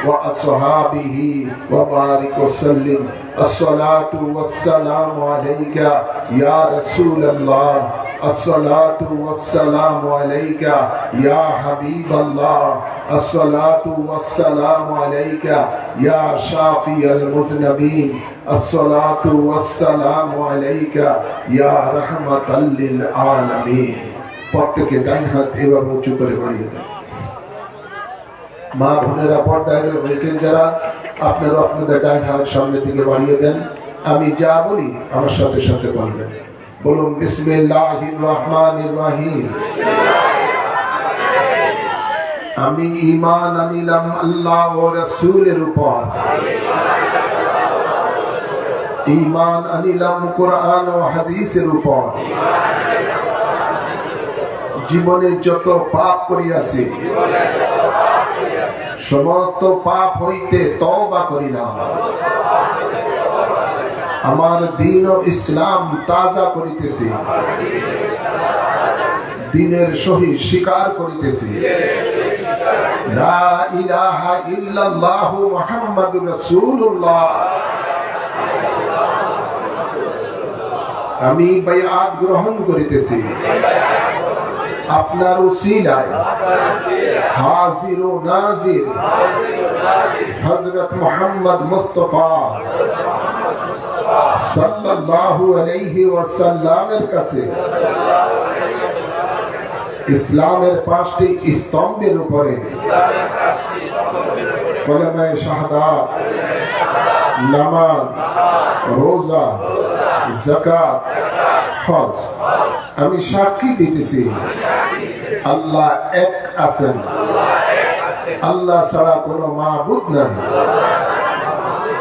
A: ওয়া আসহাবিহি ওয়া বারিক ওয়া সাল্লিম। আসসালাতু ওয়াসসালামু আলাইকা ইয়া রাসূলুল্লাহ, الصلاة والسلام عليك يا حبيب الله، الصلاة والسلام عليك يا شافي المذنبين، الصلاة والسلام عليك يا رحمة للعالمين। প্রত্যেকে ডান হাত এভাবে উঁচু করে বাড়িয়ে দেন। মা বোনেরা পর্দায় রয়েছেন যারা, আপনারা আপনাদের ডান হাত সামনের দিকে বাড়িয়ে দেন। আমি যা বলি আমার সাথে সাথে বলবেন। বলুন বিসমিল্লাহির রহমানির রহিম। আমি ঈমান আনিলাম আল্লাহ ও রাসূলের উপর, ঈমান আনিলাম কোরআন ও হাদিসের উপর। জীবনে যত পাপ করিয়াছি সমস্ত পাপ হইতে তওবা করিলাম। আমার দ্বীন ও ইসলাম তাজা করিতেছি, দ্বীনের সহিত স্বীকার করিতেছি। লা ইলাহা ইল্লাল্লাহু মুহাম্মাদুর রাসূলুল্লাহ। আমি বায়াত গ্রহণ করিতেছি আপনার উসিলায় হাজির ও নাজির হযরত মুহাম্মদ মুস্তাফা সাল্লাল্লাহু আলাইহি ওয়াসাল্লামের কাছে ইসলামের 5টি স্তম্ভের উপরে কলেমায়ে শাহাদাত, নামাজ, রোজা, যাকাত, হজ আমি সাক্ষী দিতেছি আল্লাহ এক আছেন, আল্লাহ ছাড়া কোনো মাবুদ নাই।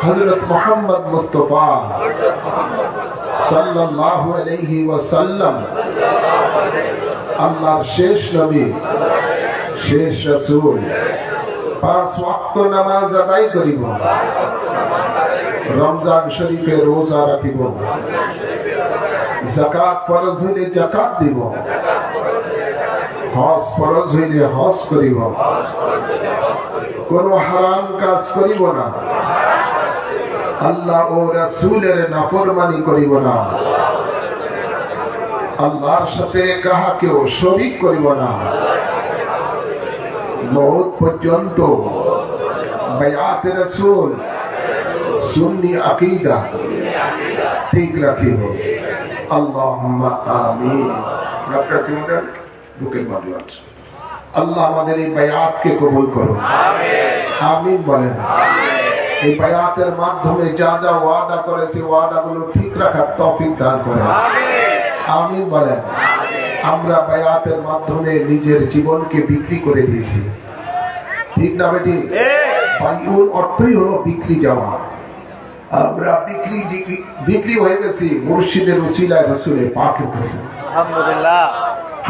A: হযরত মুহাম্মদ মুস্তাফা সাল্লাল্লাহু আলাইহি ওয়াসাল্লাম আল্লাহর শেষ নবী, শেষ রাসূল। 5 ওয়াক্ত নামাজ আদায় করিব, রমজান শরীফে রোজা রাখিব, যাকাত ফরজ হইলে যাকাত দিব, হজ ফরজ হইলে হজ করিব, কোন হারাম কাজ করিব না, আল্লাহ ও রাসূলের নাফরমানি করিব না, আল্লাহর সাথে কাহাকেও শরীক করিব না। মওত পর্যন্ত বায়াতে রাসূল সুন্নি আকীদা ঠিক রাখিব। আল্লাহুম্মা আমিন। আল্লাহ আমাদের এই বায়াতকে কবুল করুন, আমিন বলেন। এই বায়াতের মাধ্যমে যা যা ওয়াদা করেছে ওয়াদাগুলো ঠিক রাখার তৌফিক দান করেন, আমিন বলেন। আমরা বায়াতের মাধ্যমে নিজের জীবনকে বিক্রি করে দিয়েছি, ঠিক না বেটি? বাইউল অর্থই হলো বিক্রি যাওয়া। আমরা বিক্রি হয়ে গেছি মুর্শিদের উসিলায় রাসূলের পাকের কাছে। আলহামদুলিল্লাহ।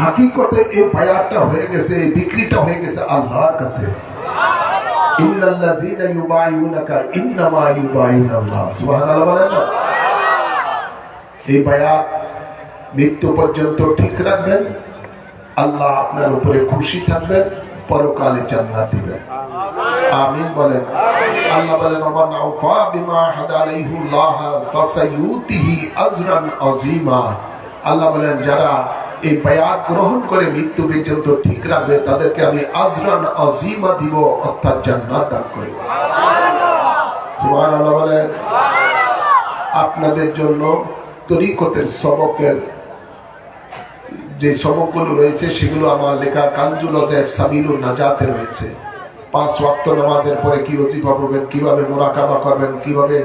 A: হাকিকতে এই বায়াতটা হয়ে গেছে, এই বিক্রিটা হয়ে গেছে আল্লাহর কাছে। ইন্নাল্লাযীনা ইউবাইউনাকা ইন্নামা ইউবাইউনাল্লাহ। সুবহানাল্লাহ বলেন না? এই বায়াত মৃত্যু পর্যন্ত ঠিক রাখবেন, আল্লাহ আপনার উপরে খুশি থাকবেন, পরকালে জান্নাত দিবেন, আমিন বলেন। আল্লাহ বলেন ওমান আওফা বিমা হাদা আলাইহুল্লাহ ফাসায়ুতিহি আজরান আযীমা। আল্লাহ বলেন যারা এই বায়াত গ্রহণ করে মৃত্যু পর্যন্ত ঠিক রাখবে, তাদেরকে আমি আজরান আজিমা দিব, অর্থাৎ জান্নাত দান করব। সুবহানাল্লাহ বলেন। আপনাদের জন্য তরিকতের সবকের যে সবকগুলো রয়েছে সেগুলো আমার লেখা কানজুল ওয়াদেব সাবিলুন নাজাতে রয়েছে। 5 ওয়াক্ত নামাজের পরে কি ওজিফা পড়বেন, কিভাবে মুরাকাবা করবেন, কিভাবে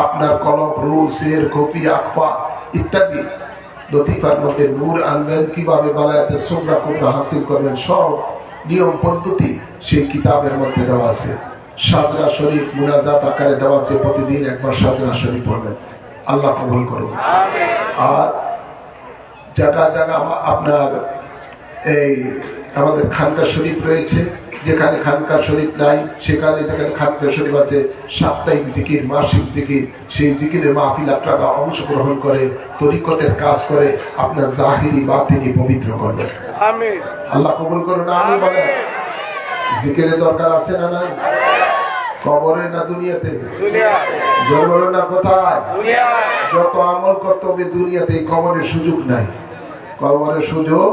A: আপনার কলম, রু, শের, কফি, আকফা ইত্যাদি লতিফার মধ্যে নূর আনবেন, কিভাবে বালায়াতে সুগরা কুবরা হাসিল করবেন, সব নিয়ম পদ্ধতি সেই কিতাবের মধ্যে দেওয়া আছে। সাজরা শরীফ মুনাজাত আকারে দেওয়া আছে, প্রতিদিন একবার সাজরা শরীফ পড়বেন। আল্লাহ কবুল করুন। আর জায়গা জায়গা আপনার এই আমাদের খানকা শরীফ রয়েছে, যেখানে খানকা শরীফ নাই সেখানে যেখানে খানকা শরীফ আছে, সাপ্তাহিক জিকির, মাসিক জিকির, সেই জিকিরের মাহফিল আপনারা অংশগ্রহণ করে তরিকতের কাজ করে আপনার জাহিরি বাতিনি পবিত্র করবেন। আমিন। আল্লাহ কবুল করুন। আমিন বলেন। জিকিরের দরকার আছে না নাই? কবরে না দুনিয়াতে? জোর বলেন না কোথায়? যত আমল করতে হবে দুনিয়াতে, কবরের সুযোগ নাই, কবরের সুযোগ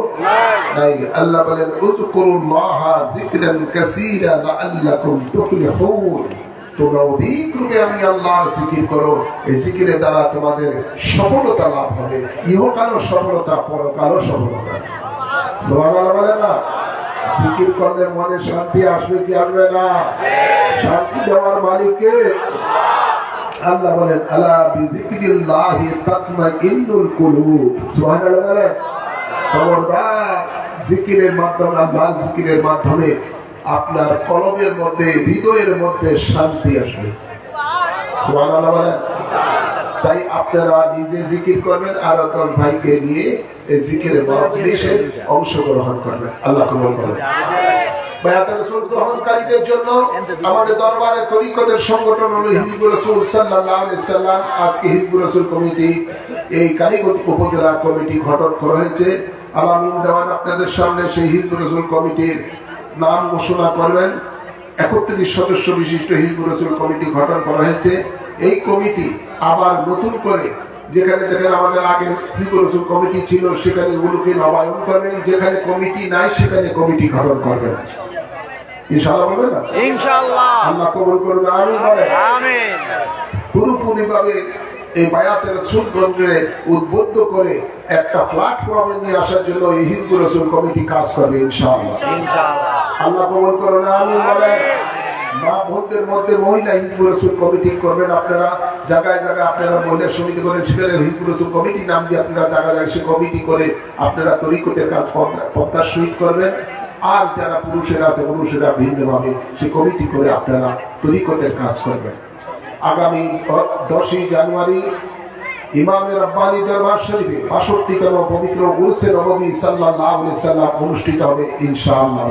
A: নাই। আল্লাহ বলেন উযকুরুল্লাহ যিকরান কাসীরা লাআল্লাকুম তুফলিহুন। তোমরা অধিক রূপে আমি আল্লাহর জিকির করো, এই জিকিরের দ্বারা তোমাদের সফলতা লাভ হবে, ইহকালও সফলতা, পরকালও সফলতা। সুবহানাল্লাহ বলেন না? জিকির করলে মনে শান্তি আসবে কি আসবে না? শান্তি দেওয়ার মালিককে আল্লাহ বলেন আলা বিযিকরিল্লাহি তাতমাইন্নুল কুলুব। সুবহানাল্লাহ বলেন। খবরদার, জিকিরের মাধ্যমে, আল্লাহর জিকিরের মাধ্যমে আপনার কলবের মধ্যে, হৃদয়ের মধ্যে শান্তি আসবে। সুবহানাল্লাহ বলেন। তাই আপনারা নিজে জিকির করবেন আর আপনার ভাইকে নিয়ে এই জিকিরের মাজলিসে অংশগ্রহণ করবেন। আল্লাহ কবুল করুন। বায়াতুর রাসূল গ্রহণকারীদের জন্য আমাদের দরবারে তরিকতের সংগঠন হলো হিজবুর রাসূল সাল্লাল্লাহু আলাইহি সাল্লাম। আজকে হিজবুর রাসূল কমিটি, এই কালীগঞ্জ উপজেলা কমিটি গঠন করা হয়েছে। আলামিন দেওয়ান আপনাদের সামনে সেই হিজবুর রাসূল কমিটির নাম ঘোষণা করবেন। 31 সদস্য বিশিষ্ট হিজবুর রাসূল কমিটি গঠন করা হয়েছে। এই কমিটি আবার নতুন করে যেখানে যেখানে আমাদের আগে হিজবুর রাসূল কমিটি ছিল সেখানে গুলোকে নবায়ন করবেন, যেখানে কমিটি নাই সেখানে কমিটি গঠন করবেন। ইনশাআল্লাহ বলবেন না? ইনশাআল্লাহ। আল্লাহ কবুল করুন। আমিন বলেন। আমিন। পুরোপুরিভাবে এই বায়াতের রাসূলগণকে উদ্বুদ্ধ করে একটা প্ল্যাটফর্মে নিয়ে আসার জন্য এই হিজবুর রাসূল কমিটি কাজ করবে ইনশাআল্লাহ। ইনশাআল্লাহ। আল্লাহ কবুল করুন। আমিন বলেন। মা বোনদের মধ্যে মহিলা হিজবুর রাসূল কমিটি করবেন আপনারা, জায়গায় জায়গায় আপনারা মহিলা সমিতি করেন, সেখানে হিজবুর রাসূল কমিটি নাম দিয়ে আপনারা জায়গায় জায়গায় সে কমিটি করে আপনারা তরিকতের কাজ পদ্মার সহিত করবেন। আর যারা পুরুষেরা আছে, পুরুষেরা ভিন্নভাবে সে কমিটি করে আপনারা তরিকতের কাজ করবেন। আগামী 10ই জানুয়ারি ইমামে রব্বানী দরবার শরীফে ৬২তম পবিত্র উরসে নববী সাল্লাল্লাহু আলাইহি সাল্লাম অনুষ্ঠিত হবে ইনশাআল্লাহ।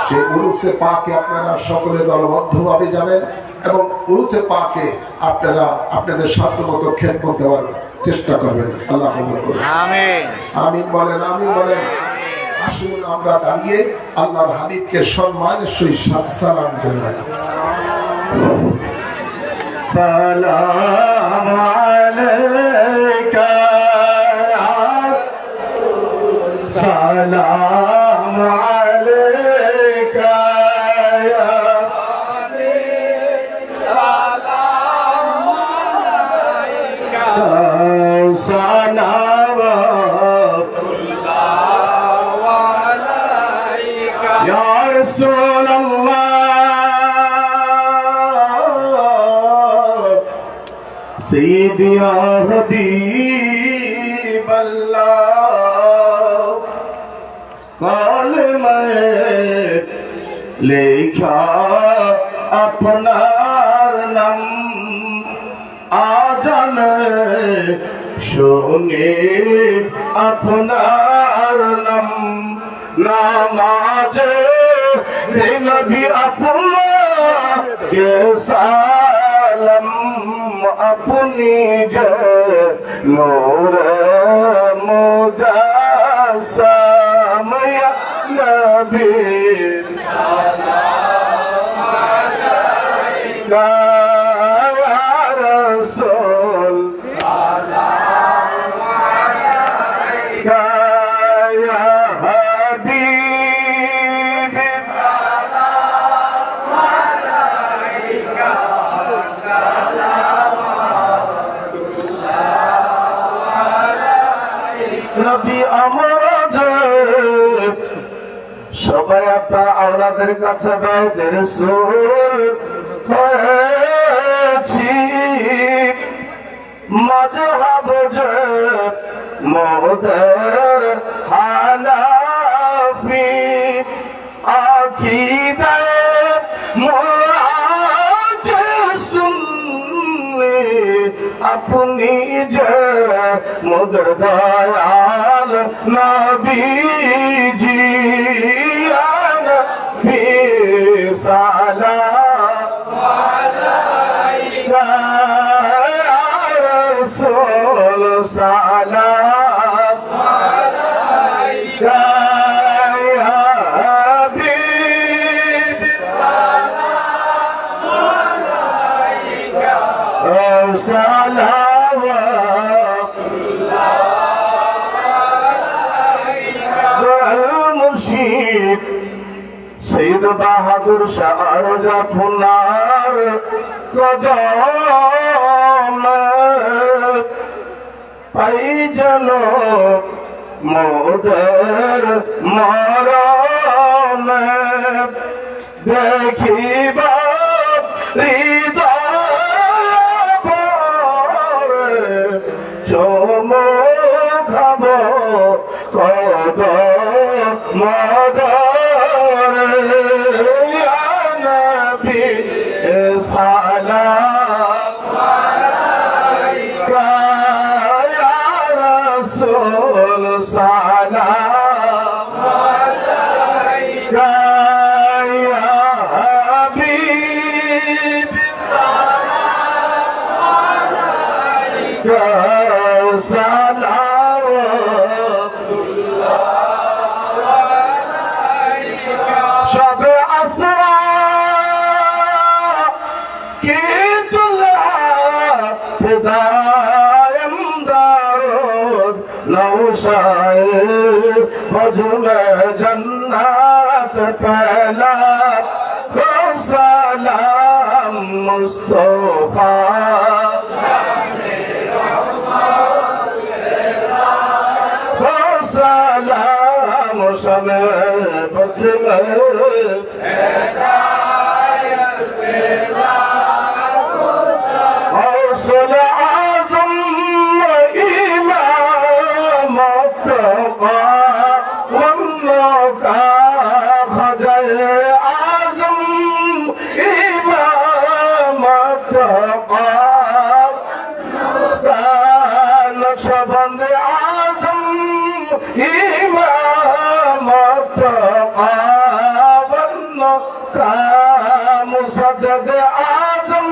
A: সেই উরুসে পাকে আপনারা সকলে দলবদ্ধভাবে যাবেন এবং উরুসে পাকে আপনারা আপনাদের সাধ্যমতো খেদমত দেওয়ার চেষ্টা করবেন। আল্লাহ কবুল করুন। আমিন। আমিন বলেন। আমিন বলেন। আসুন আমরা দাঁড়িয়ে আল্লাহর হাবিবকে সম্মানের সহিত সালাম জানাই। সালাম আলাইকা সালাম আলাইকা ইয়া সালাম আলাইকা সালাওয়াতুল্লাহ আলাইকা ইয়া রাসূলুল্লাহ سيدي يا حبيب الله قال میں লিখা আপনার নাম আজান শুনে আপনার নাম নামাজে নবী আপনাকে সালাম अपनी नूर मुजस्सम या नबी सलाम अलैका या रसूल सलाम अलैका
B: পিতা আওলাদের কাছে বেদের সুর হয়েছি মজহব যে মোদের হানাফি আকীদায়ে মোরা যে সুন্নি আপনি যে মোদের দয়াল নবীজি নবী সালাম আলাইকা ইয়া রাসূল সালাম আলাইকা ইয়া হাবিব সালাম আলাইকা মুর্শিদ সৈয়দ বাহাদুর শাহ জাফর কদম পাই যেন মোদের মরণ দেখিবা হৃদয় চমকাব কদ মদর নবী সালাম আলাইকা ইয়া রাসূল সালাম আলাইকা ইয়া হাবিব সালাম আলাইকা শবে আসরা কি তুলা ফিদায়ম দারুদ নওশায়ে হজুমে জন্নাত পহলা को सलाम मुस्तफा को सलाम शमे बदल हौसल आज़म इमाम मुत्तक़ा वन्नका खजए आज़म इमाम मुत्तक़ा नक्शबंद आज़म इमाम मुत्तक़ा वन्नका मुसद्दद आज़म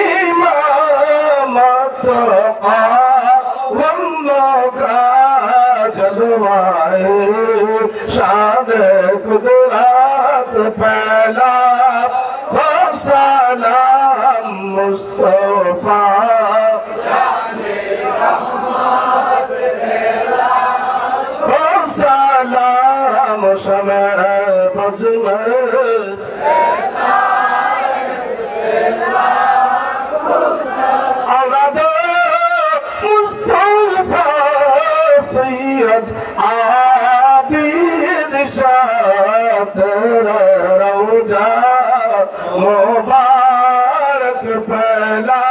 B: इमाम मुत्तक़ा वन्नका जलवाए शान कुदरत पहला हो सलाम मुस्तफा हो सलाम शमे बजमे औलाद मुस्तफा सैयद आबिद शाह रौजा मुबारक पहला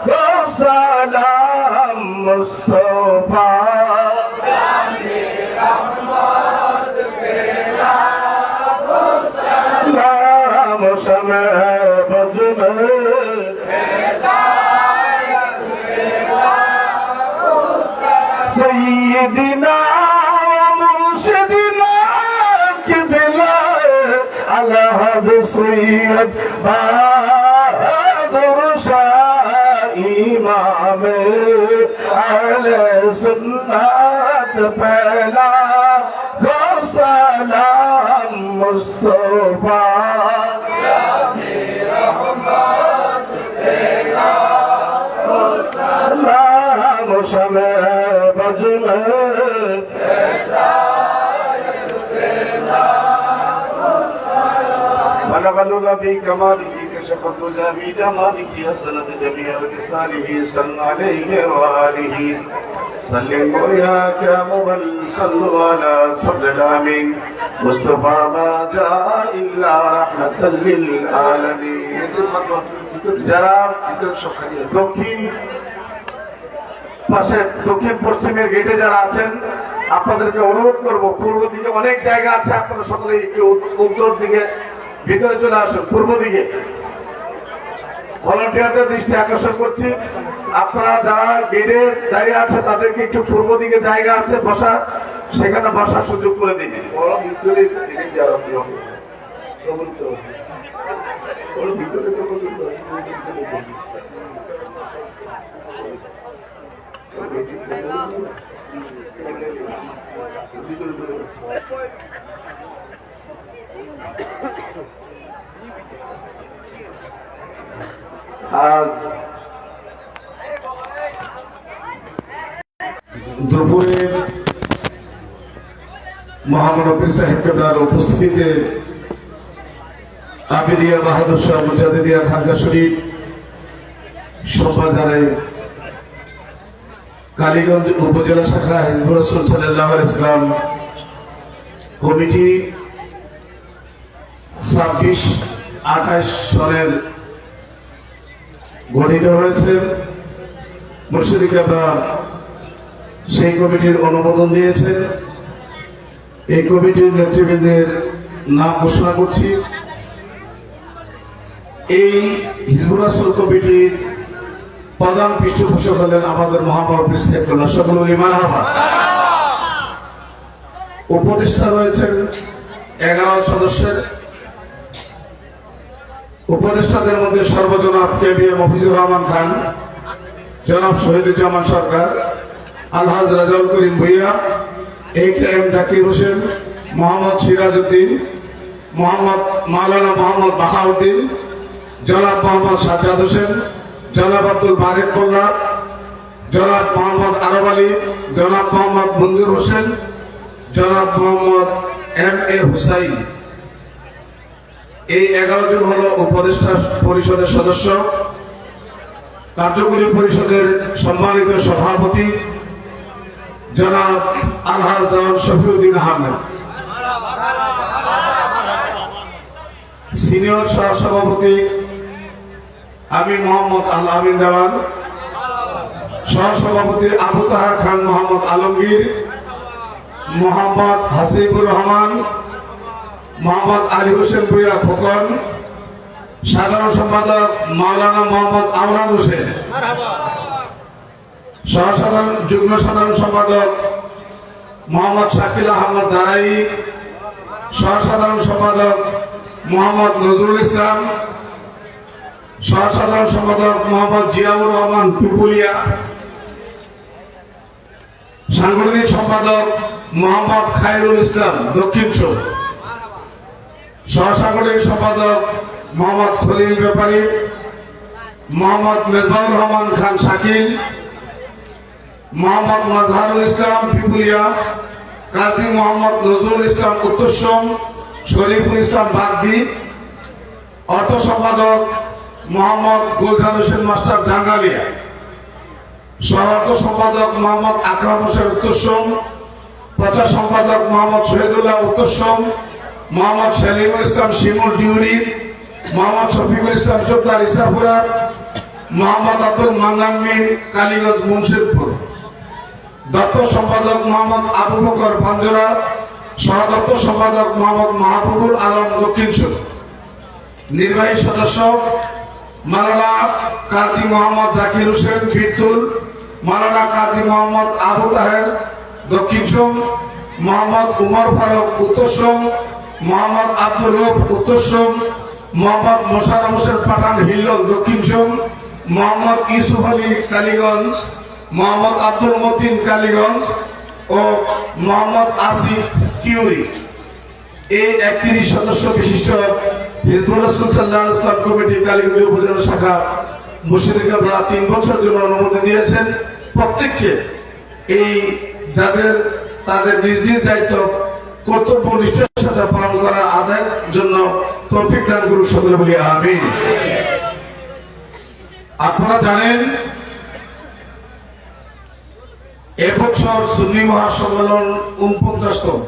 B: हो सलाम मुस्तफा सलाम शमे बजमे सैयदना मुर्शिदना किबला अलहद सैयद बहादुर शाह इमाम अहले सुन्नत पहला को सलाम मुस्तफा सलाम शमे बजमे بلغ في كماله كشف في جماله حسنت جميع لسانه صلى عليه وآله سلم وياك يا مبل صلوا على صبر الامين মুস্তাফা মা জা ইল্লা রাহমাতাল লিল আলামিন। যারা দক্ষিণ পাশে দক্ষিণ পশ্চিমের গেটে যারা আছেন, আপনাদেরকে অনুরোধ করব, পূর্ব দিকে অনেক জায়গা আছে, আপনারা সকলে একটু উত্তর দিকে ভিতরে চলে আসুন। পূর্ব দিকে ভলান্টিয়ারদের দৃষ্টি আকর্ষণ করছি, আপনারা যারা গেটে দাঁড়িয়ে আছে তাদেরকে একটু পূর্ব দিকে জায়গা আছে বসা, সেখানে বসার সুযোগ করে দিন। আজ
C: দুপুরে মহামানবী সাহেব কেবলার উপস্থিতিতে আবিদিয়া বাহাদুর শাহ মুজাদ্দিদিয়া খানকা শরীফ সোমবার জানায় কালীগঞ্জ উপজেলা শাখা হিজবুর রাসূল সাল্লাল্লাহু আলাইহি ওয়াসাল্লাম কমিটি 26-28 সনের গঠিত হয়েছে। মুর্শিদি কেবলা সেই কমিটির অনুমোদন দিয়েছেন। এই কমিটির নেতৃবৃন্দের নাম ঘোষণা করছি। এই হিজবুর রাসূল কমিটির প্রধান পৃষ্ঠপোষক হলেন আমাদের মহামানবী সাহেব কেবলা, সকল ইমান হাবা। উপদেষ্টা রয়েছেন 11 সদস্যের। উপদেষ্টাদের মধ্যে সর্বজনাব কেবিএম মফিজুর রহমান খান, জনাব শহীদুজ্জামান সরকার, আলহাজ রাজাউল করিম ভুইয়া, AKM জাকির হোসেন, মোহাম্মদ সিরাজউদ্দিন, মাওলানা মোহাম্মদ বাহাউদ্দিন, জনাব মোহাম্মদ সাজ্জাদ হোসেন, জনাব আব্দুল বারেক মোল্লা, জনাব মোহাম্মদ আরব আলী, জনাব মোহাম্মদ মঞ্জুর হোসেন, জনাব মোহাম্মদ MA হুসাইন। এই 11 জন হল উপদেষ্টা পরিষদের সদস্য। কার্যকরী পরিষদের সম্মানিত সভাপতি জনাব আলহাজ দেওয়ান শফিউদ্দিন আহমেদ, সিনিয়র সহসভাপতি আমি মোহাম্মদ আল আমিন দেওয়ান, সহসভাপতি আবু তাহার খান মোহাম্মদ আলমগীর, মোহাম্মদ হাসিবুর রহমান, মোহাম্মদ আলী হোসেন ভুইয়া খোকন, সাধারণ সম্পাদক মাওলানা মোহাম্মদ আমরাদ হোসেন, যুগ্ম সাধারণ সম্পাদক মোহাম্মদ শাকিল আহমদ দারাই, সহসাধারণ সম্পাদক মোহাম্মদ নজরুল ইসলাম, সহসাধারণ সম্পাদক মোহাম্মদ জিয়াউর রহমান টুপুলিয়া, সাংগঠনিক সম্পাদক মোহাম্মদ খায়রুল ইসলাম দক্ষিণ চোখ, সহসাংগঠনিক সম্পাদক মোহাম্মদ খলিল ব্যাপারী, মোহাম্মদ মেজবাউর রহমান খান শাকিল, মোহাম্মদ মাজহারুল ইসলাম পিপুলিয়া, কাজী মোহাম্মদ নজরুল ইসলাম উত্তরসম, শরীফুল ইসলাম বাগদি, অর্থ সম্পাদক মোহাম্মদ গুলজার হোসেন মাস্টার জাঙ্গালিয়া, সহ অর্থ সম্পাদক মোহাম্মদ আকরাম হোসেন উত্তরসম, প্রচার সম্পাদক মোহাম্মদ শহীদুল্লাহ উত্তরসম, মোহাম্মদ সেলিমুল ইসলাম শিমুল ডিউরি, মোহাম্মদ শফিকুল ইসলাম চোপদার ইসাপুরা, মোহাম্মদ আব্দুল মান্নান মির কালীগঞ্জ মুন্সিদপুর, দপ্তর সম্পাদক মোহাম্মদ আবু বকর পাঞ্জরা, সহ দপ্তর সম্পাদক মোহাম্মদ মাহবুবুল আলম দক্ষিণচর, নির্বাহী সদস্য মাওলানা কাজী মোহাম্মদ জাকির হোসেন ফিরতুল, মাওলানা কাজী মোহাম্মদ আবু তাহের দক্ষিণচর, মোহাম্মদ উমর ফারুক উত্তরসম, মোহাম্মদ আব্দুর রউফ উত্তরসম, মোহাম্মদ মোশাররফ হোসেন পাঠান হিল্লোল দক্ষিণচর, মোহাম্মদ ইউসুফ আলী কালীগঞ্জ, মোহাম্মদ আব্দুল মতিন কালীগঞ্জ ও মোহাম্মদ আসিফ টিউরি। এই 31 সদস্য বিশিষ্ট হিজবুর রাসূল সাল্লাল্লাহু আলাইহি ওয়াসাল্লাম কমিটি কালীগঞ্জ উপজেলা শাখা মুর্শিদি কেবলা 3 বছর জন্য অনুমতি দিয়েছেন। প্রত্যেককে এই যাদের তাদের নিজ নিজ দায়িত্ব কর্তব্য নিষ্ঠার সাথে পালন করা আদায়ের জন্য তৌফিক দান করুন, সকলে বলি আমিন। আপনারা জানেন এবছর সুন্নি মহাসম্মেলন 49তম।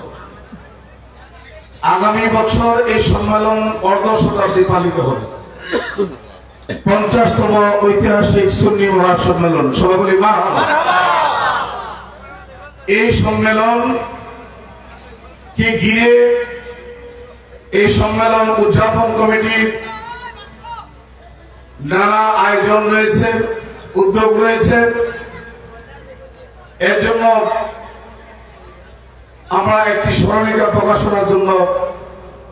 C: আগামী বছর এই সম্মেলন অর্ধ শতাব্দী পালিত হবে। 50তম ঐতিহাসিক সুন্নি মহাসম্মেলন। সবাই বলি মারহাবা। এই সম্মেলন কে ঘিরে এই সম্মেলন উদযাপন কমিটির নানা আয়োজন রয়েছে, উদ্যোগ রয়েছে। এর জন্য আমরা একটি স্মরণিকা প্রকাশনার জন্য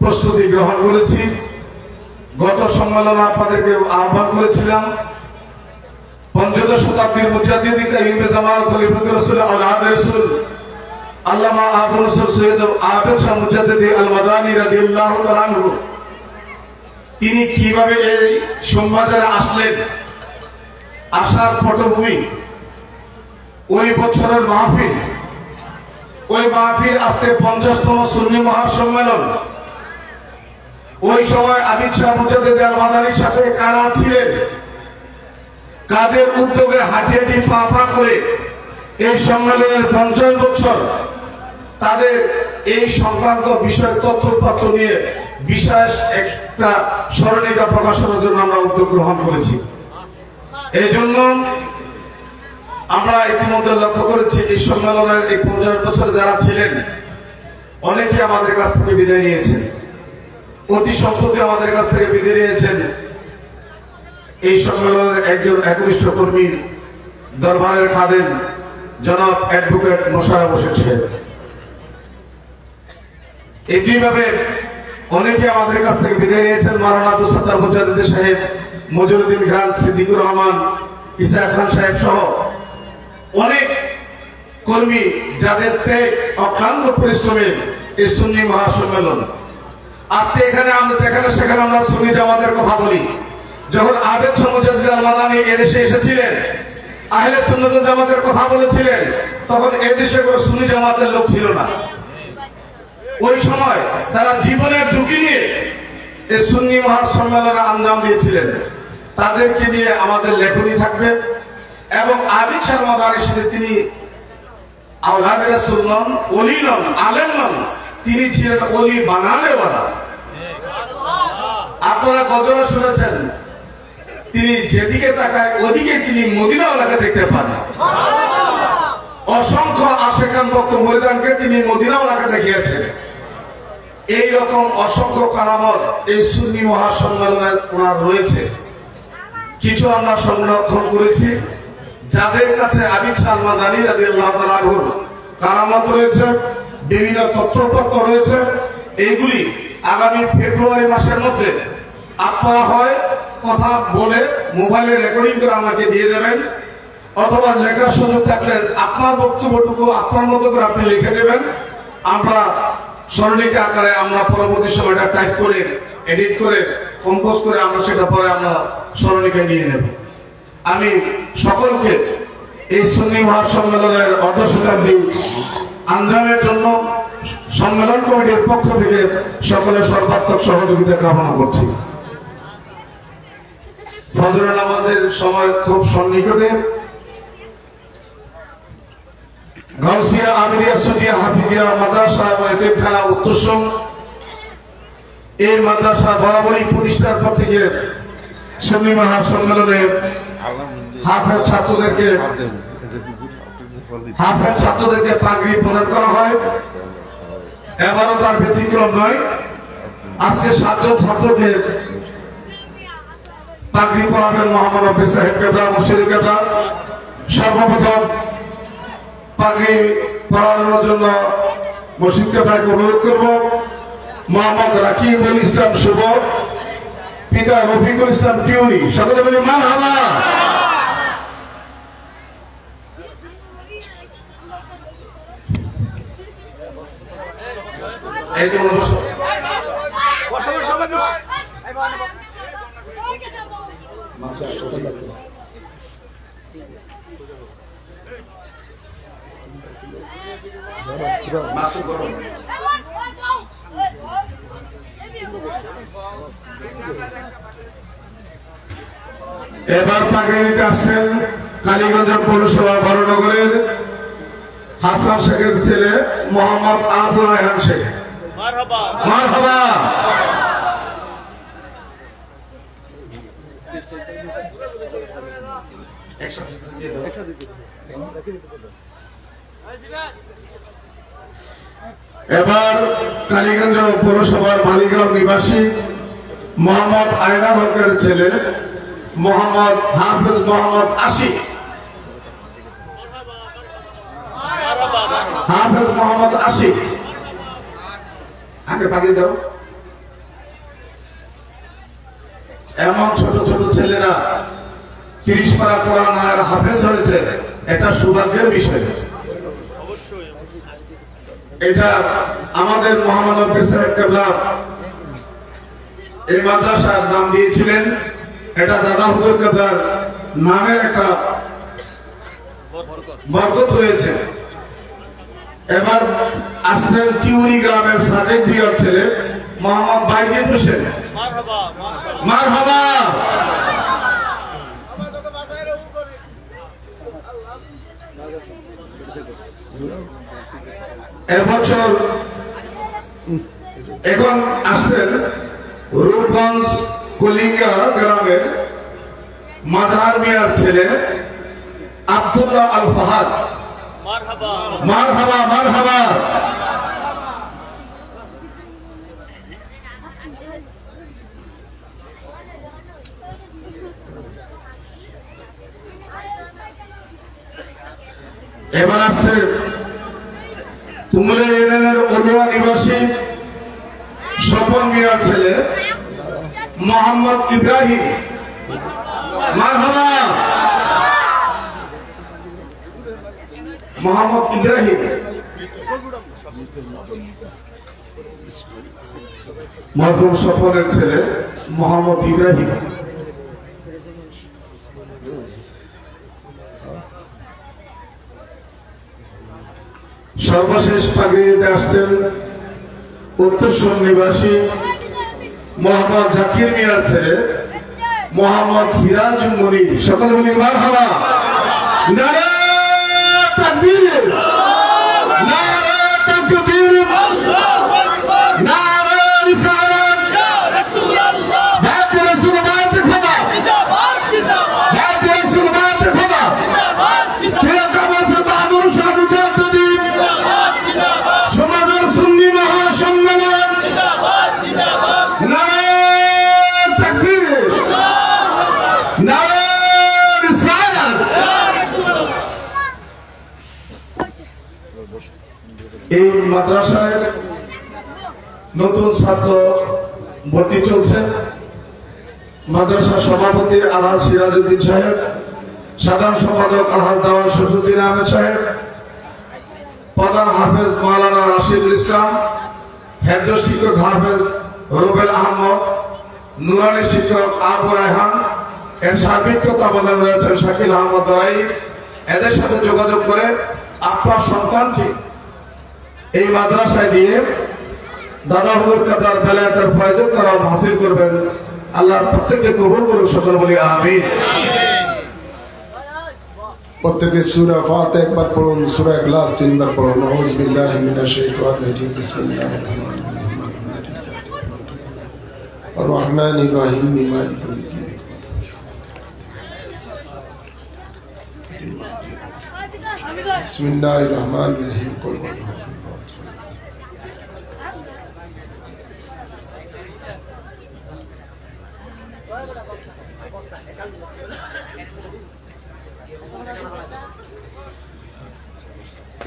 C: প্রস্তুতি গ্রহণ করেছি। গত সম্মেলনে আপনাদেরকে আহ্বান করেছিলাম পঞ্চদশ শতাব্দীর মুজাদ্দিদ ইমাম জামাল খলিফাতুর রাসূল আওলাদ রাসূল আল্লামা আবুল সৈয়দ আবেদ শাহ মুজাদ্দিদি আল মাদানী রাদিয়াল্লাহু তাআলা আনহু তিনি কিভাবে এই সম্মাদে আসলেন, আসার পটভূমি, ওই বছরের মাহফিল, ওই মাহফিল আজকে 50তম সুন্নি মহাসম্মেলন। ওই সময় আবিদ শাহ মুজাদ্দিদ আল মাদানীর সাথে কারা ছিলেন, কাদের উদ্যোগে হাঁটি হাঁটি পা পা করে এই সম্মেলনের 50 বছর তাদের এই সংক্রান্ত বিষয় তথ্যপত্র নিয়ে বিশেষ একটা স্মরণিকা প্রকাশনের জন্য আমরা উদ্যোগ গ্রহণ করেছি। এই জন্য আমরা ইতিমধ্যে লক্ষ্য করেছি এই সম্মেলনের এই 50 বছর যারা ছিলেন অনেকে আমাদের কাছ থেকে বিদায় নিয়েছেন, অতি সম্প্রতি আমাদের কাছ থেকে বিদায় নিয়েছেন এই সম্মেলনের একজন একনিষ্ঠ কর্মী, দরবারের খাদেম জনাব অ্যাডভোকেট মোশাররফ হোসেন সাহেব। এইভাবে অনেকে আমাদের কাছ থেকে বিদায় নিয়েছেন। মাওলানা আব্দুল সাত্তার মুজাদ্দিদ সাহেব, মজরুদ্দিন খান, সিদ্দিকুর রহমান, ইসা খান সাহেব সহ অনেক কর্মী যাদের অক্লান্ত পরিশ্রমে এই সুন্নি মহাসম্মেলন। আজকে এখানে আমরা যেখানে সেখানে আমরা সুন্নি জামাতের কথা বলি। যখন আবেদ শাহ মুজাদ্দিদ আল মাদানী এদেশে এসেছিলেন, আহলে সুন্নাত ওয়াল জামাতের কথা বলেছিলেন, তখন এদেশে কোনো সুন্নি জামাতের লোক ছিল না। ওই সময় তারা জীবনের ঝুঁকি নিয়ে এই সুন্নি মহাসম্মেলনে আঞ্জাম দিয়েছিলেন। তাদেরকে নিয়ে আমাদের লেখনী থাকবে। এবং আবিদ শাহ মাদানীর সাথে তিনি আওলাদে রাসূল নন, ওলি নন, আলেম নন, তিনি ছিলেন ওলি বানানেওয়ালা। আপনারা গজলে শুনেছেন, তিনি যেদিকে তাকায় ওদিকে তিনি মদিনাওয়ালাকে দেখতে পান। অসংখ্য আশেকান ভক্ত মুরিদানকে তিনি মদিনাওয়ালাকে দেখিয়েছেন। এইরকম অসংখ্য কারামত এই সুন্নি মহাসম্মেলনে ওনার রয়েছে। কিছু আমরা সংরক্ষণ করেছি। যাদের কাছে আবিদ শাহ মাদানী রাদিয়াল্লাহু তাআলা আনহুর কারামত রয়েছে, বিভিন্ন তথ্যপত্র রয়েছে, এইগুলি আগামী ফেব্রুয়ারি মাসের মধ্যে আপনারা হয় কথা বলে মোবাইলে রেকর্ডিং করে আমাকে দিয়ে দেবেন, অথবা লেখার সুযোগ থাকলে আপনার বক্তব্যটুকু আপনার মতো করে আপনি লিখে দেবেন। আমরা স্মরণিকা আকারে আমরা পরবর্তী সময়টা টাইপ করে, এডিট করে, কম্পোজ করে আমরা সেটা পরে আমরা স্মরণিকা নিয়ে নেব। আমি সকলকে এই সুন্নি মহাসম্মেলনের অর্ধ শতাব্দী আঞ্জামের জন্য সম্মেলন কমিটির পক্ষ থেকে সকলের সর্বাত্মক সহযোগিতা কামনা করছি। ফজরের নামাজের সময় খুব সন্নিকটে। গাউসিয়া আমিরিয়া সুন্নিয়া হাফিজিয়া মাদ্রাসা ও এতিমখানা উত্তরসং, এই মাদ্রাসা বরাবরই প্রতিষ্ঠার পর থেকে সুন্নি মহাসম্মেলনে হাফেজ ছাত্রদেরকে পাগড়ি প্রদান করা হয়। এবারও তার ব্যতিক্রম নয়। আজকে 7 জন ছাত্রকে পাগড়ি পরাবেন মোহাম্মদ রফি সাহেব কেবলা, মুর্শিদ কেবলা। সর্বপ্রথম পাগড়ি পরানোর জন্য মুর্শিদ কেবলাকে অনুরোধ করব। মোহাম্মদ রাকিবুল ইসলাম শুভ, পিতা রফিকুল ইসলাম টিউরি। সকলে বলি মারহাবা। এই তো এবার পাগড়ি নিতে আসছেন কালীগঞ্জ পৌরসভা বড়নগরের হাসান শেখের ছেলে মোহাম্মদ আবুল রায়হান শেখ। মারহাবা। এবার কালীগঞ্জ পৌরসভার মালিগাঁও নিবাসী মোহাম্মদ আয়না হকের ছেলে মোহাম্মদ হাফেজ মোহাম্মদ আশিক, হাফেজ মোহাম্মদ আশিক আগে পাঠিয়ে দাও। এমন ছোট ছোট ছেলেরা 30 পারা কোরআন আর হাফেজ হয়েছে, এটা সৌভাগ্যের বিষয়। এটা আমাদের মহামানব সাহেব কেবলা এই মাদ্রাসার নাম দিয়েছিলেন, এটা দাদা হুজুর কেবলার নামের একটা বরকত রয়েছে। এবার আসছেন টিউরি গ্রামের সাদেক বিয়ার ছেলে মোহাম্মদ বাইজিদ হোসেন। মারহাবা। এবছর এখন আসছেন রূপগঞ্জ কলিঙ্গা গ্রামের মাধার মিয়ার ছেলে আব্দুল্লাহ আল ফাহাদ। মারহাবা মারহাবা। এবার আসছে তুমুলে ইউনিয়নের অলুয়া নিবাসী স্বপন মিয়ার ছেলে মোহাম্মদ ইব্রাহিম। মারহাবা। মোহাম্মদ ইব্রাহিম মরহুম স্বপনের ছেলে মোহাম্মদ ইব্রাহিম। সর্বশেষ পাগড়িতে আসছেন উত্তরসন নিবাসী মোহাম্মদ জাকির মিয়ার ছেলে মোহাম্মদ সিরাজ মনি। সকল মিলি মারহাবা। নারে তাকবীর, নারে তাকবীর, নারে রিসালাত, ইয়া রাসূলুল্লাহ, বাত রাসূল বাত খোদা, জিন্দাবাদ জিন্দাবাদ, বাত রাসূল বাত খোদা, জিন্দাবাদ জিন্দাবাদ, কে কাবল সে বাহাদুর শাহ মুজাহিদিন, জিন্দাবাদ জিন্দাবাদ, সমাজের সুন্নি মহাসম্মেলন, জিন্দাবাদ জিন্দাবাদ, নারে তাকবীর, নারে রিসালাত। এই মাদ্রাসায় নতুন ছাত্র ভর্তি চলছে। মাদ্রাসার সভাপতি আলহাজ সিরাজউদ্দিন সাহেব, সাধারণ সম্পাদক আলহাজ দাওয়ান শফিউদ্দিন আহমেদ সাহেব, প্রধান হাফেজ মাওলানা রাশিদুল ইসলাম, হেফজ শিক্ষক হাফেজ রুবেল আহমদ, নুরানি শিক্ষক আবু রায়হান, এর সার্বিক তত্ত্বাবধানে রয়েছেন শাকিল আহমদ দরাই। এদের সাথে যোগাযোগ করে আপনার সন্তানকে এই মাদ্রাসায় দিয়ে দাদা হুজুর কেবলার বেলায়েতের ফয়জত করাম হাসিল করবেন। আল্লাহর প্রত্যেককে কবুল করুন। সকল বলি আমিন।
A: প্রত্যেকে সূরা ফাতিহা একবার পড়ুন, সূরা ইখলাস 3 বার পড়ুন। আউযু বিল্লাহি মিনাশ শাইতানির রাজিম। বিসমিল্লাহির রহমানির রহিম। আর রহমানির রহিম মালিক ইয়াউমিদ্দিন। বিসমিল্লাহির রহমানির রহিম। কুল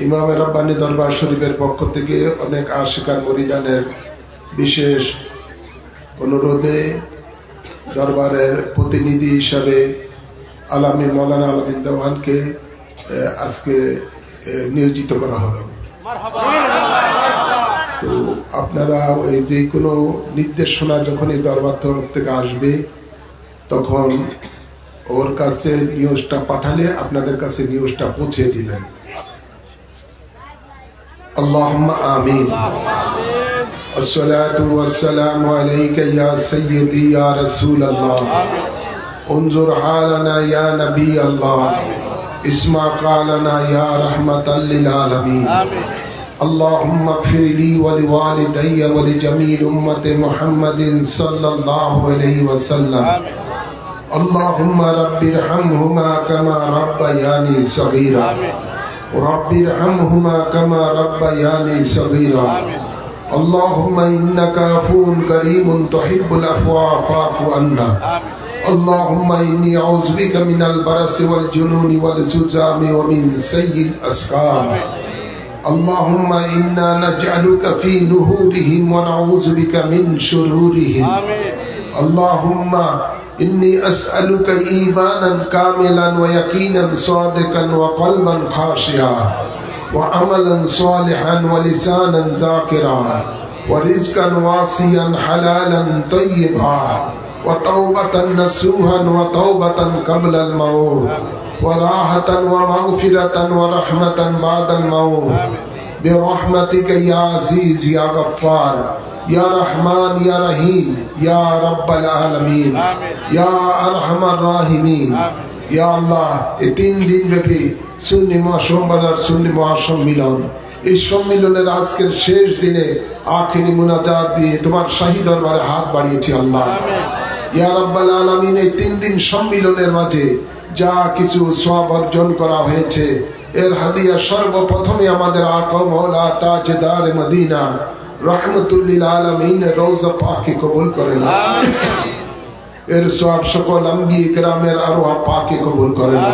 A: ইমাম রাব্বানী দরবার শরীফের পক্ষ থেকে অনেক আশিকান মুরিদানের বিশেষ অনুরোধে দরবারের প্রতিনিধি হিসাবে আলামী মৌলানা আলামিন দেওয়ানকে আজকে নিয়োজিত করা হলো। তো আপনারা ওই যে কোনো নির্দেশনা যখন এই দরবার তরফ থেকে আসবে তখন ওর কাছে নিউজটা পাঠালে আপনাদের কাছে নিউজটা পৌঁছে দিবেন। اللهم آمين. الصلاة والسلام عليك يا سيدي يا رسول الله. انظر حالنا يا نبي الله. اسمع قالنا يا رحمة للعالمين. اللهم اغفر لي ولوالدي ولجميع أمة محمد صلى الله عليه وسلم اللهم رب ارحمهما كما ربياني صغيرا رب ارحمهما كما ربياني صغيرا اللهم إنك عفو كريم تحب العفو فاعف عنا اللهم إني أعوذ بك من البرص والجنون والزكام ومن سيء الأسقام اللهم إنا نجعلك في نهورهم ونعوذ بك من شرورهم اللهم إني أسألك إيمانا كاملا ويقينا صادقا وقلبا خاشعا وعملا صالحا ولسانا ذاكرا ورزقا واسعا حلالا طيبا وتوبة نصوحا وتوبة قبل الموت وراحة ومغفرة ورحمة بعد الموت برحمتك يا عزيز يا غفار يا رحمن يا رحيم يا رب العالمين يا أرحم الراحمين يا الله এই 3 দিন ব্যাপী সুন্নি মহাসম্মেলন সুন্নি মহাসম্মিলন এই সম্মিলনের আজকের শেষ দিনে আখিরি মুনাজাত দিয়ে তোমার শাহী দরবারে হাত বাড়িয়েছি আল্লাহ ইয়া রাব্বাল আলামিন এই 3 দিন সম্মিলনের মাঝে যা কিছু সওয়াব অর্জন করা হয়েছে এর হাদিয়া সর্বপ্রথমে আমাদের আকা মাওলা তাজদার মদিনা রহমতুল লিল আলামিন রওজা পাকে কবুল করেন এর সওয়াব সকল আম্বিয়া কিরামের আরওয়াহ পাকে কবুল করেন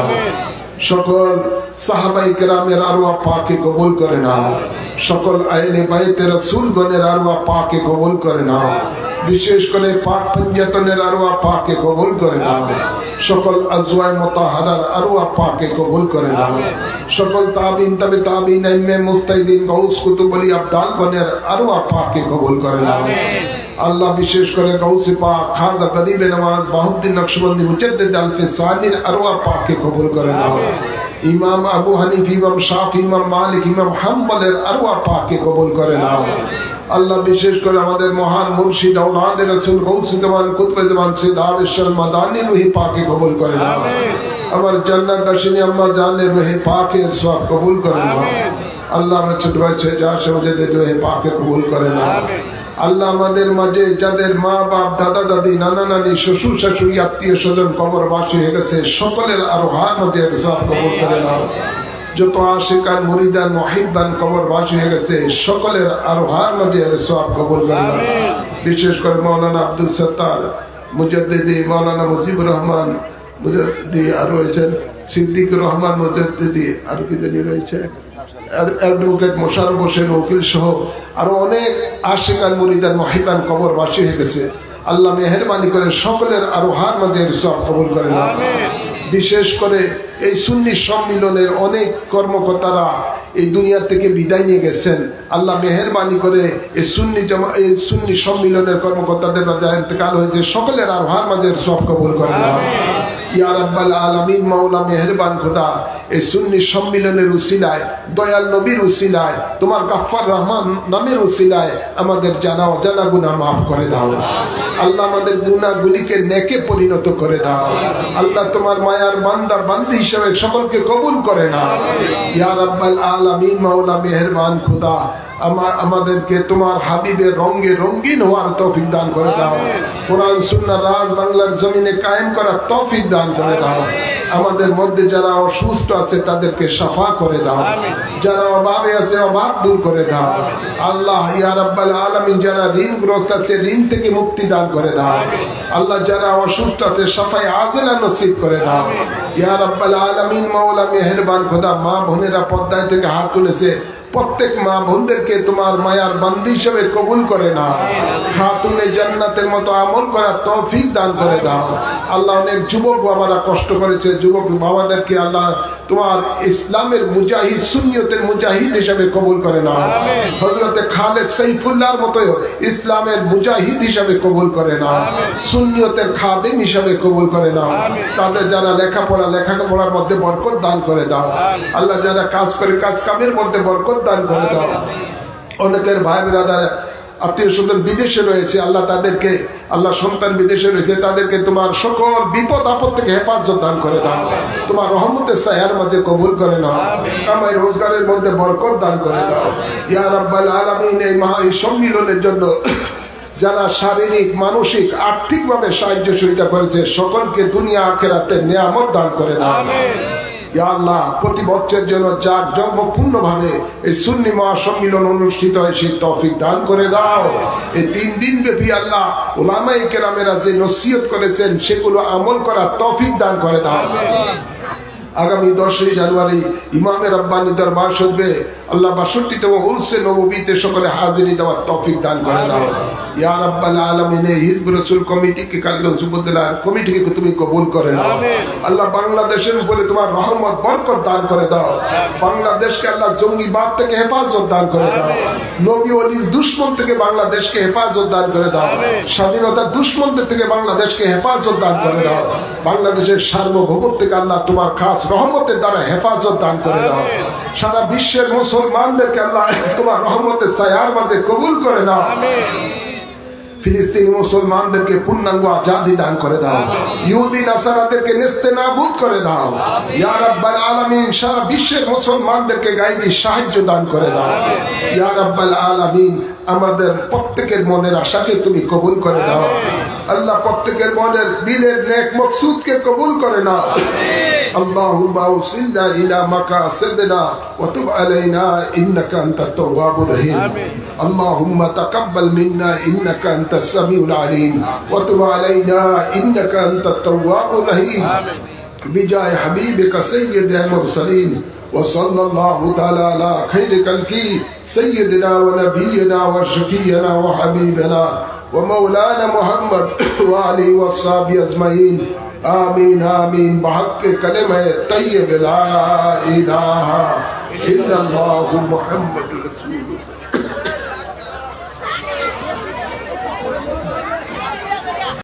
A: সকল সাহাবায়ে কিরামের আরওয়াহ পাকে কবুল করেন সকল আহলে বাইতে রাসূলগণের আরওয়াহ পাকে কবুল করেন বিশেষ করে পাক পঞ্জাতনের আরওয়াহ পাকে কবুল করেন সকল আজওয়ায়ে মুতাহহারার আরওয়াহ পাকে কবুল করেন সকল তাবিন তাবে তাবিন ইমামে মুস্তাহিদিন গাউস কুতুবুল আবদাল গণের আরওয়াহ পাকে কবুল করেন আল্লাহ বিশেষ করে গাউসে পাক খাজা কদিবে নওয়াজ বাহুদ্দিন নকশবন্দি মুজাদ্দিদ আলফে সানির আরওয়াহ পাকে কবুল করেন ইমাম আবু হানিফা ইমাম শাফি ইমাম মালিক ইমাম হাম্বলের আরওয়াহ পাকে কবুল করেন আল্লাহ বিশেষ করে আমাদের মহান মুর্শিদ আওলাদে রাসূল গৌসে জামান কুতবে জামান সৈয়দ আবেশর মাদানী রূহি পাকে কবুল করেন আমার জান্নাত বাসিনী আম্মা জানের রূহে পাকের সওয়াব কবুল করেন আল্লাহ আমার ছোট ভাই সৈয়দ আশরাফ মুজাদ্দিদ রূহে পাকে কবুল করেন আল্লাহ আমাদের মাঝে যাদের মা বাপ দাদা দাদি নানা নানি শ্বশুর শাশুড়ি আত্মীয় স্বজন কবরবাসী হয়ে গেছে সকলের আরোহার মধ্যে সওয়াব কবুল করেন যত আশিকান মুরিদান মুহিব্বান কবরবাসী হয়ে গেছে সকলের আরোহার মধ্যে সওয়াব কবুল করেন বিশেষ করে মাওলানা আব্দুল সত্তার মুজাদ্দিদি মাওলানা মুজিবুর রহমান মুজাদ্দিদি আর রয়েছেন সিদ্দিকুর রহমান মুজাদ্দিদি আর কি জানি রয়েছে অ্যাডভোকেট মোশাররফ হোসেন উকিল সহ আরো অনেক আশিকান মুরিদান মুহিব্বান কবরবাসী হয়ে গেছে আল্লাহ মেহেরবানি করে সকলের আরোহার মধ্যে সওয়াব কবুল করেন বিশেষ করে এই সুন্নি সম্মিলনের অনেক কর্মকর্তারা এই দুনিয়া থেকে বিদায় নিয়ে গেছেন আল্লাহ মেহেরবানি করে এই সুন্নি সম্মিলনের কর্মকর্তাদের যা ইন্তেকাল হয়েছে সকলের আরোহার মাঝে সওয়াব কবুল করেন ইয়া রাব্বাল আলামিন মাওলা মেহেরবান খোদা এই সুন্নি সম্মিলনের উসিলায় দয়াল নবীর উসিলায় তোমার গাফফার রহমান নামের উসিলায় আমাদের জানা অজানা গুনাহ মাফ করে দাও আল্লাহ আমাদের গুনাহগুলিকে নেকে পরিণত করে দাও আল্লাহ তোমার মায়ার বান্দা বান্দি হিসেবে সকলকে কবুল করে নাও ইয়া রাব্বাল আলামিন মাওলা মেহেরবান খোদা আমাদেরকে তোমার হাবিবের রঙে রঙিন হওয়ার তৌফিক দান করে দাও কোরআন সুন্নাহ রাজ বাংলার জমিনে কায়েম করার তৌফিক দান করে দাও আমাদের মধ্যে যারা অসুস্থ আছে তাদেরকে শাফা করে দাও যারা অভাবে আছে অভাব দূর করে দাও আল্লাহ ইয়া রাব্বাল আলামিন যারা ঋণগ্রস্ত আছে ঋণ থেকে মুক্তি দান করে দাও আল্লাহ যারা অসুস্থ আছে শাফায়ে আজিলা নসিব করে দাও ইয়া রাব্বাল আলামিন মাওলা মেহেরবান খোদা মা বোনেরা পর্দায় থেকে হাত তুলেছে প্রত্যেক মা বোনদেরকে তোমার মায়ার বান্দি হিসেবে কবুল করে নাও খাতুনে জান্নাতের মতো আমল করার তৌফিক দান করে দাও আল্লাহ অনেক যুবক বাবারা কষ্ট করেছে যুবক বাবাদেরকে আল্লাহ তোমার ইসলামের মুজাহিদ সুন্নিয়তের মুজাহিদ হিসেবে কবুল করে নাও হযরতে খালেদ সাইফুল্লাহর মতো ইসলামের মুজাহিদ হিসেবে কবুল করে নাও সুন্নিয়তের খাদেম হিসেবে কবুল করে নাও তাদের যারা লেখাপড়ার মধ্যে বরকত দান করে দাও আল্লাহ যারা কাজ করে কাজ কামের মধ্যে বরকত দান করে দাও অনেকের ভাই বিরাদার আত্মীয় স্বজন বিদেশে রয়েছে, আল্লাহ তাদেরকে, আল্লাহ সন্তান বিদেশে রয়েছে, তাদেরকে তোমার সকল বিপদ আপদ থেকে হেফাজত দান করে দাও, তোমার রহমতের ছায়ার মাঝে কবুল করে নাও, কামাই রোজগারের মধ্যে বরকত দান করে দাও। ইয়া রাব্বাল আলামিন, এই সম্মিলনের জন্য যারা শারীরিক, মানসিক, আর্থিক ভাবে সাহায্য সুবিধা করেছে সকলকে দুনিয়া আখিরাতে নিয়ামত দান করে দাও। ইয়া আল্লাহ, প্রতি বছরের জন্য যার জন্মপূর্ণ ভাবে এই সুন্নি মহাসম্মিলন অনুষ্ঠিত হয় সেই তৌফিক দান করে দাও। এই 3 দিন ব্যাপী আল্লাহ উলামায়ে কেরামেরা যে নসিহত করেছেন সেগুলো আমল করার তৌফিক দান করে দাও। আগামী 10ই জানুয়ারি ইমামে রব্বানী দরবার শরীফে আল্লাহ 62তম উরসে নববীতে সকলে হাজিরি দেওয়ার তৌফিক দান করে দাও। ইয়া রাব্বাল আলামিন, হিজব রাসূল কমিটিকে, কালগঞ্জ যুবদলের কমিটিকে তুমি কবুল করে নাও। আল্লাহ বাংলাদেশের উপরে তোমার রহমত বরকত দান করে দাও। বাংলাদেশকে আল্লাহ জঙ্গিবাদ থেকে হেফাজত দান করে দাও। নবী ওলির দুশমন থেকে বাংলাদেশকে হেফাজত দান করে দাও। স্বাধীনতার দুশমনদের থেকে বাংলাদেশকে হেফাজত দান করে দাও। বাংলাদেশের সার্বভৌমত্ব থেকে আল্লাহ তোমার খাস রহমতের দ্বারা হেফাজত দান করে দাও। সারা বিশ্বের মুসলমানদেরকে আল্লাহ তোমার রহমতের ছায়ার মাঝে কবুল করে নাও। ফিলিস্তিনি মুসলমানদেরকে পূর্ণাঙ্গ আজাদি দান করে দাও। ইহুদি নাসারাদেরকে নেস্তেনাবুদ করে দাও। ইয়া রাব্বাল আলামিন, সারা বিশ্বের মুসলমানদেরকে গায়বী সাহায্য দান করে দাও। ইয়া রাব্বাল আলামিন, আমাদের প্রত্যেকের মনের আশাকে তুমি কবুল করে দাও। আল্লাহ প্রত্যেকের মনের দিলের নেক মকসুদকে কবুল করে নাও। আল্লাহুম্মা উসিলনা ইলা মাকাসিদিনা ওয়া তুব আলাইনা ইন্নাকা আনতাত তাওয়াবুর রহিম। আল্লাহুম্মা তাকাব্বাল মিন্না ইন্নাকা আনতাস সামিউল আলিম ওয়া তুব আলাইনা ইন্নাকা আনতাত তাওয়াবুর রহিম। বিজায় হাবিবিকা সাইয়্যিদিল মুরসালিন وصلى الله تعالى على خير خلقه سيدنا ونبينا وشفينا وحبيبنا ومولانا محمد وآله وصحبه أجمعين آمين آمين بحق كلمة طيب لا إله إلا الله محمد